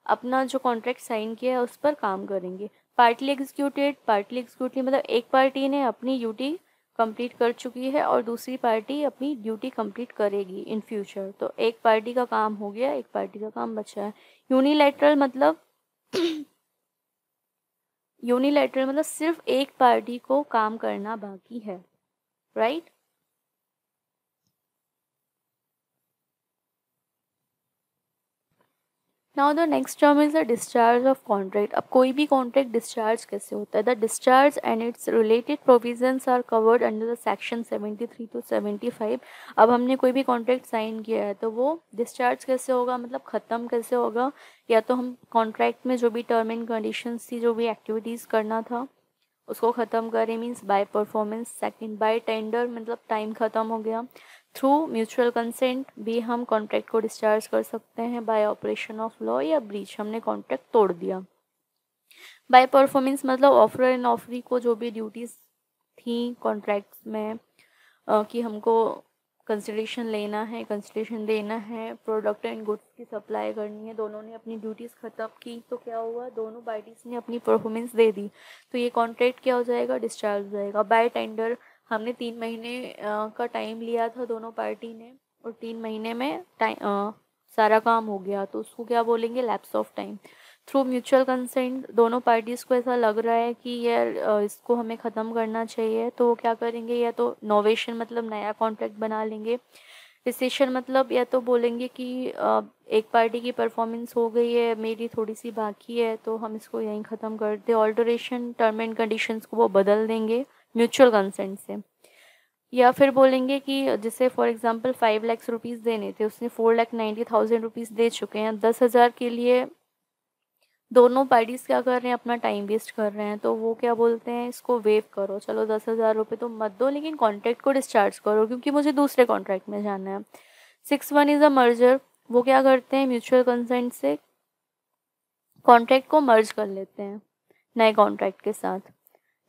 अपना जो कॉन्ट्रैक्ट साइन किया है उस पर काम करेंगे। पार्टली एग्जीक्यूटली मतलब एक पार्टी ने अपनी ड्यूटी कंप्लीट कर चुकी है और दूसरी पार्टी अपनी ड्यूटी कंप्लीट करेगी इन फ्यूचर, तो एक पार्टी का काम हो गया, एक पार्टी का काम बचा है। यूनिलैटरल मतलब यूनिलैटरल मतलब सिर्फ एक पार्टी को काम करना बाकी है, right. Now the next term is the discharge of contract. अब कोई भी कॉन्ट्रैक्ट डिस्चार्ज कैसे होता है? The discharge and its related provisions are covered under the section 73 to 75। अब हमने कोई भी कॉन्ट्रैक्ट साइन किया है तो वो डिस्चार्ज कैसे होगा, मतलब ख़त्म कैसे होगा? या तो हम कॉन्ट्रैक्ट में जो भी टर्म एंड कंडीशंस थी, जो भी एक्टिविटीज़ करना था उसको ख़त्म करें, means by performance. Second, by tender मतलब टाइम ख़त्म हो गया। थ्रू म्यूचुअल कंसेंट भी हम कॉन्ट्रैक्ट को डिस्चार्ज कर सकते हैं। बाय ऑपरेशन ऑफ लॉ या ब्रीच, हमने कॉन्ट्रैक्ट तोड़ दिया। बाय परफॉर्मेंस मतलब ऑफर एंड ऑफरी को जो भी ड्यूटीज़ थी कॉन्ट्रैक्ट में कि हमको कंसिडरेशन लेना है, कंसिडरेशन देना है, प्रोडक्ट एंड गुड्स की सप्लाई करनी है, दोनों ने अपनी ड्यूटीज़ ख़त्म की, तो क्या हुआ, दोनों पार्टीज़ ने अपनी परफॉर्मेंस दे दी, तो ये कॉन्ट्रैक्ट क्या हो जाएगा, डिस्चार्ज हो जाएगा। बाय टेंडर हमने 3 महीने का टाइम लिया था दोनों पार्टी ने, और 3 महीने में सारा काम हो गया, तो उसको क्या बोलेंगे, lapse of time. Through mutual consent दोनों पार्टीज़ को ऐसा लग रहा है कि यार इसको हमें ख़त्म करना चाहिए, तो वो क्या करेंगे, या तो नोवेशन मतलब नया कॉन्ट्रैक्ट बना लेंगे। रिसेशन मतलब या तो बोलेंगे कि एक पार्टी की परफॉर्मेंस हो गई है, मेरी थोड़ी सी बाकी है, तो हम इसको यहीं ख़त्म कर दें। ऑल्टरेशन टर्म एंड कंडीशंस को वो बदल देंगे म्यूचुअल कंसेंट से। या फिर बोलेंगे कि जैसे फॉर एग्जांपल 5 लाख रुपीज़ देने थे, उसने 4,90,000 रुपीज़ दे चुके हैं, 10,000 के लिए दोनों पार्टीज क्या कर रहे हैं, अपना टाइम वेस्ट कर रहे हैं, तो वो क्या बोलते हैं, इसको वेव करो, चलो 10,000 रुपये तो मत दो, लेकिन कॉन्ट्रैक्ट को डिस्चार्ज करो क्योंकि मुझे दूसरे कॉन्ट्रैक्ट में जाना है। 6(1) इज़ अ मर्जर। वो क्या करते हैं, म्यूचुअल कंसेंट से कॉन्ट्रैक्ट को मर्ज कर लेते हैं नए कॉन्ट्रैक्ट के साथ।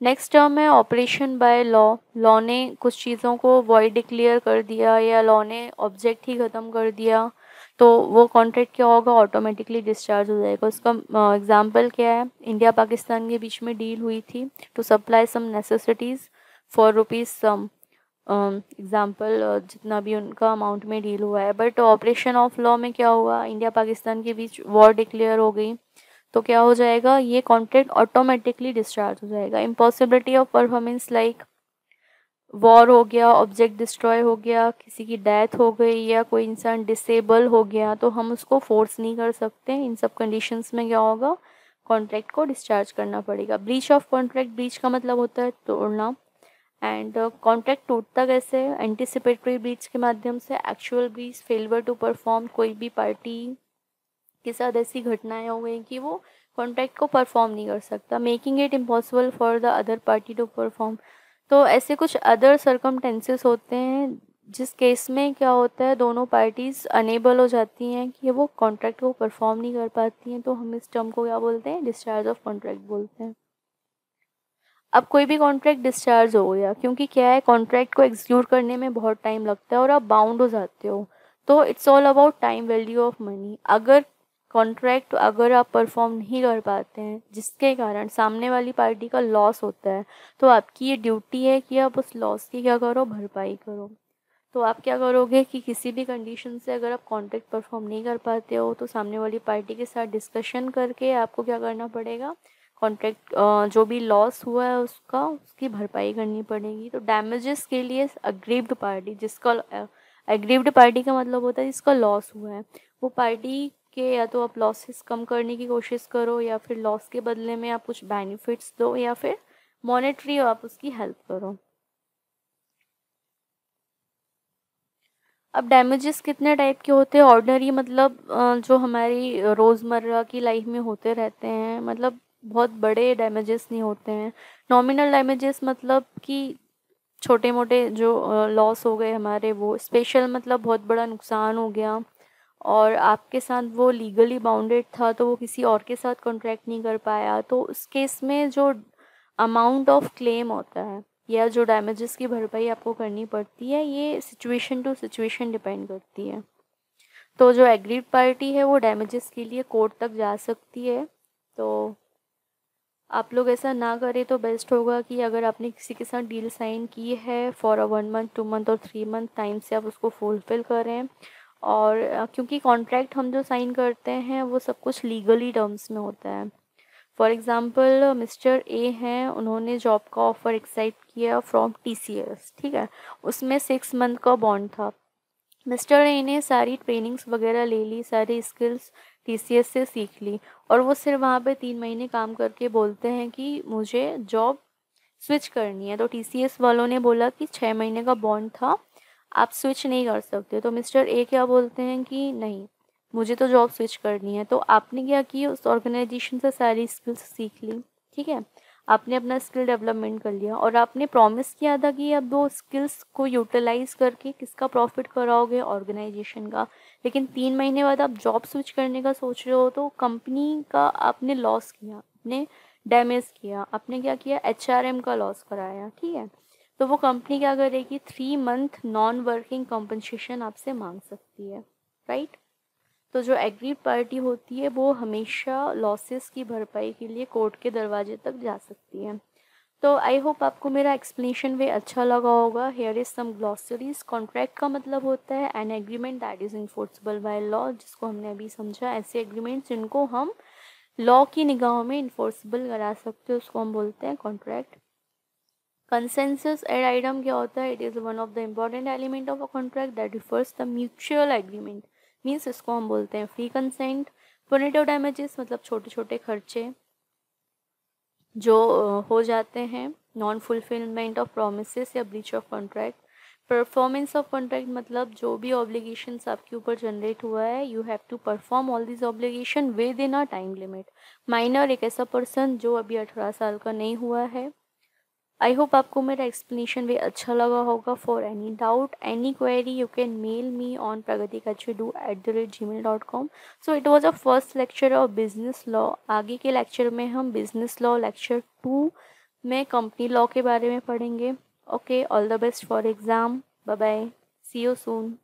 नेक्स्ट टर्म है ऑपरेशन बाय लॉ। लॉ ने कुछ चीज़ों को वॉइड डिक्लेयर कर दिया या लॉ ने ऑब्जेक्ट ही ख़त्म कर दिया, तो वो कॉन्ट्रैक्ट क्या होगा, ऑटोमेटिकली डिस्चार्ज हो जाएगा। उसका एग्जांपल क्या है, इंडिया पाकिस्तान के बीच में डील हुई थी to supply some necessities for rupees some, example जितना भी उनका अमाउंट में डील हुआ है, बट ऑपरेशन ऑफ लॉ में क्या हुआ, इंडिया पाकिस्तान के बीच वॉर डिक्लेयर हो गई, तो क्या हो जाएगा, ये कॉन्ट्रैक्ट ऑटोमेटिकली डिस्चार्ज हो जाएगा। Impossibility of performance like war हो गया, ऑब्जेक्ट डिस्ट्रॉय हो गया, किसी की डेथ हो गई या कोई इंसान डिसेबल हो गया, तो हम उसको फोर्स नहीं कर सकते। इन सब कंडीशंस में क्या होगा, कॉन्ट्रैक्ट को डिस्चार्ज करना पड़ेगा। ब्रीच ऑफ कॉन्ट्रैक्ट, ब्रीच का मतलब होता है तोड़ना, एंड कॉन्ट्रैक्ट टूटता कैसे है, एंटिसिपेटरी ब्रीच के माध्यम से। Actual breach, failure to perform, कोई भी पार्टी के साथ ऐसी घटनाएं हो गई कि वो कॉन्ट्रैक्ट को परफॉर्म नहीं कर सकता, making it impossible for the other party to perform. तो ऐसे कुछ अदर सर्कमटेंसेस होते हैं जिस केस में क्या होता है, दोनों पार्टीज़ अनेबल हो जाती हैं कि वो कॉन्ट्रैक्ट को परफॉर्म नहीं कर पाती हैं, तो हम इस टर्म को क्या बोलते हैं, डिस्चार्ज ऑफ कॉन्ट्रैक्ट बोलते हैं। अब कोई भी कॉन्ट्रैक्ट डिस्चार्ज हो गया, क्योंकि क्या है, कॉन्ट्रैक्ट को एग्जीक्यूट करने में बहुत टाइम लगता है और आप बाउंड हो जाते हो, तो it's all about time value of money. अगर आप परफॉर्म नहीं कर पाते हैं जिसके कारण सामने वाली पार्टी का लॉस होता है, तो आपकी ये ड्यूटी है कि आप उस लॉस की क्या करो, भरपाई करो। तो आप क्या करोगे कि किसी भी कंडीशन से अगर आप कॉन्ट्रैक्ट परफॉर्म नहीं कर पाते हो, तो सामने वाली पार्टी के साथ डिस्कशन करके आपको क्या करना पड़ेगा, कॉन्ट्रैक्ट जो भी लॉस हुआ है उसकी भरपाई करनी पड़ेगी। तो डैमेजेस के लिए अग्रीव्ड पार्टी, एग्रीव्ड पार्टी का मतलब होता है जिसका लॉस हुआ है, वो पार्टी के या तो आप लॉसेस कम करने की कोशिश करो, या फिर लॉस के बदले में आप कुछ बेनिफिट्स दो, या फिर मॉनेटरी आप उसकी हेल्प करो। अब डैमेजेस कितने टाइप के होते हैं, ऑर्डिनरी मतलब जो हमारी रोज़मर्रा की लाइफ में होते रहते हैं, मतलब बहुत बड़े डैमेजेस नहीं होते हैं। नॉमिनल डैमेजेस मतलब कि छोटे मोटे जो लॉस हो गए हमारे, वो। स्पेशल मतलब बहुत बड़ा नुकसान हो गया, और आपके साथ वो लीगली बाउंडेड था तो वो किसी और के साथ कॉन्ट्रैक्ट नहीं कर पाया, तो उस केस में जो अमाउंट ऑफ क्लेम होता है या जो डैमेजेस की भरपाई आपको करनी पड़ती है, ये सिचुएशन टू सिचुएशन डिपेंड करती है। तो जो एग्रीड पार्टी है वो डैमेजेस के लिए कोर्ट तक जा सकती है। तो आप लोग ऐसा ना करें तो बेस्ट होगा कि अगर आपने किसी के साथ डील साइन की है फॉर 1 मंथ 2 मंथ और 3 मंथ टाइम से आप उसको फुलफिल करें। और क्योंकि कॉन्ट्रैक्ट हम जो साइन करते हैं वो सब कुछ लीगली टर्म्स में होता है। फॉर एग्ज़ाम्पल मिस्टर ए हैं, उन्होंने जॉब का ऑफ़र एक्सेप्ट किया फ्रॉम TCS, ठीक है। उसमें 6 मंथ का बॉन्ड था। मिस्टर ए ने सारी ट्रेनिंग्स वगैरह ले ली, सारी स्किल्स TCS से सीख ली, और वो सिर्फ वहाँ पे 3 महीने काम करके बोलते हैं कि मुझे जॉब स्विच करनी है। तो TCS वालों ने बोला कि 6 महीने का बॉन्ड था, आप स्विच नहीं कर सकते। तो मिस्टर ए क्या बोलते हैं कि नहीं, मुझे तो जॉब स्विच करनी है। तो आपने क्या किया, उस ऑर्गेनाइजेशन से सारी स्किल्स सीख ली, ठीक है। आपने अपना स्किल डेवलपमेंट कर लिया और आपने प्रॉमिस किया था कि अब वो स्किल्स को यूटिलाइज करके किसका प्रॉफिट कराओगे, ऑर्गेनाइजेशन का। लेकिन 3 महीने बाद आप जॉब स्विच करने का सोच रहे हो, तो कंपनी का आपने लॉस किया, आपने डैमेज किया, आपने क्या किया, HRM का लॉस कराया, ठीक है। तो वो कंपनी क्या करेगी, 3 मंथ नॉन वर्किंग कॉम्पनसेशन आपसे मांग सकती है, राइट। तो जो एग्रीड पार्टी होती है वो हमेशा लॉसेस की भरपाई के लिए कोर्ट के दरवाजे तक जा सकती है। तो आई होप आपको मेरा एक्सप्लेनेशन वे अच्छा लगा होगा। Here is some glossaries. Contract का मतलब होता है an agreement that is enforceable by law, जिसको हमने अभी समझा। ऐसे एग्रीमेंट जिनको हम लॉ की निगाहों में इन्फोर्सेबल करा सकते हैं उसको हम बोलते हैं कॉन्ट्रैक्ट। कंसेंसस एड आइटम क्या होता है, it is one of the important element of a contract that refers the mutual agreement, means इसको हम बोलते हैं फ्री कंसेंट। पुनिटिव डैमेजेस मतलब छोटे छोटे खर्चे जो हो जाते हैं नॉन फुलफिलमेंट ऑफ प्रोमिसेस या breach of contract. Performance of contract मतलब जो भी ऑब्लिगेशंस आपके ऊपर जनरेट हुआ है, you have to perform all this obligation within a time limit. Minor एक ऐसा पर्सन जो अभी 18 साल का नहीं हुआ है। आई होप आपको मेरा एक्सप्लेनेशन भी अच्छा लगा होगा। For any doubt, any query, you can mail me on pragati@gmail.com। So it was a first lecture of business law. आगे के लेक्चर में हम बिजनेस लॉ लेक्चर 2 में कंपनी लॉ के बारे में पढ़ेंगे। Okay, all the best for exam. Bye bye, see you soon.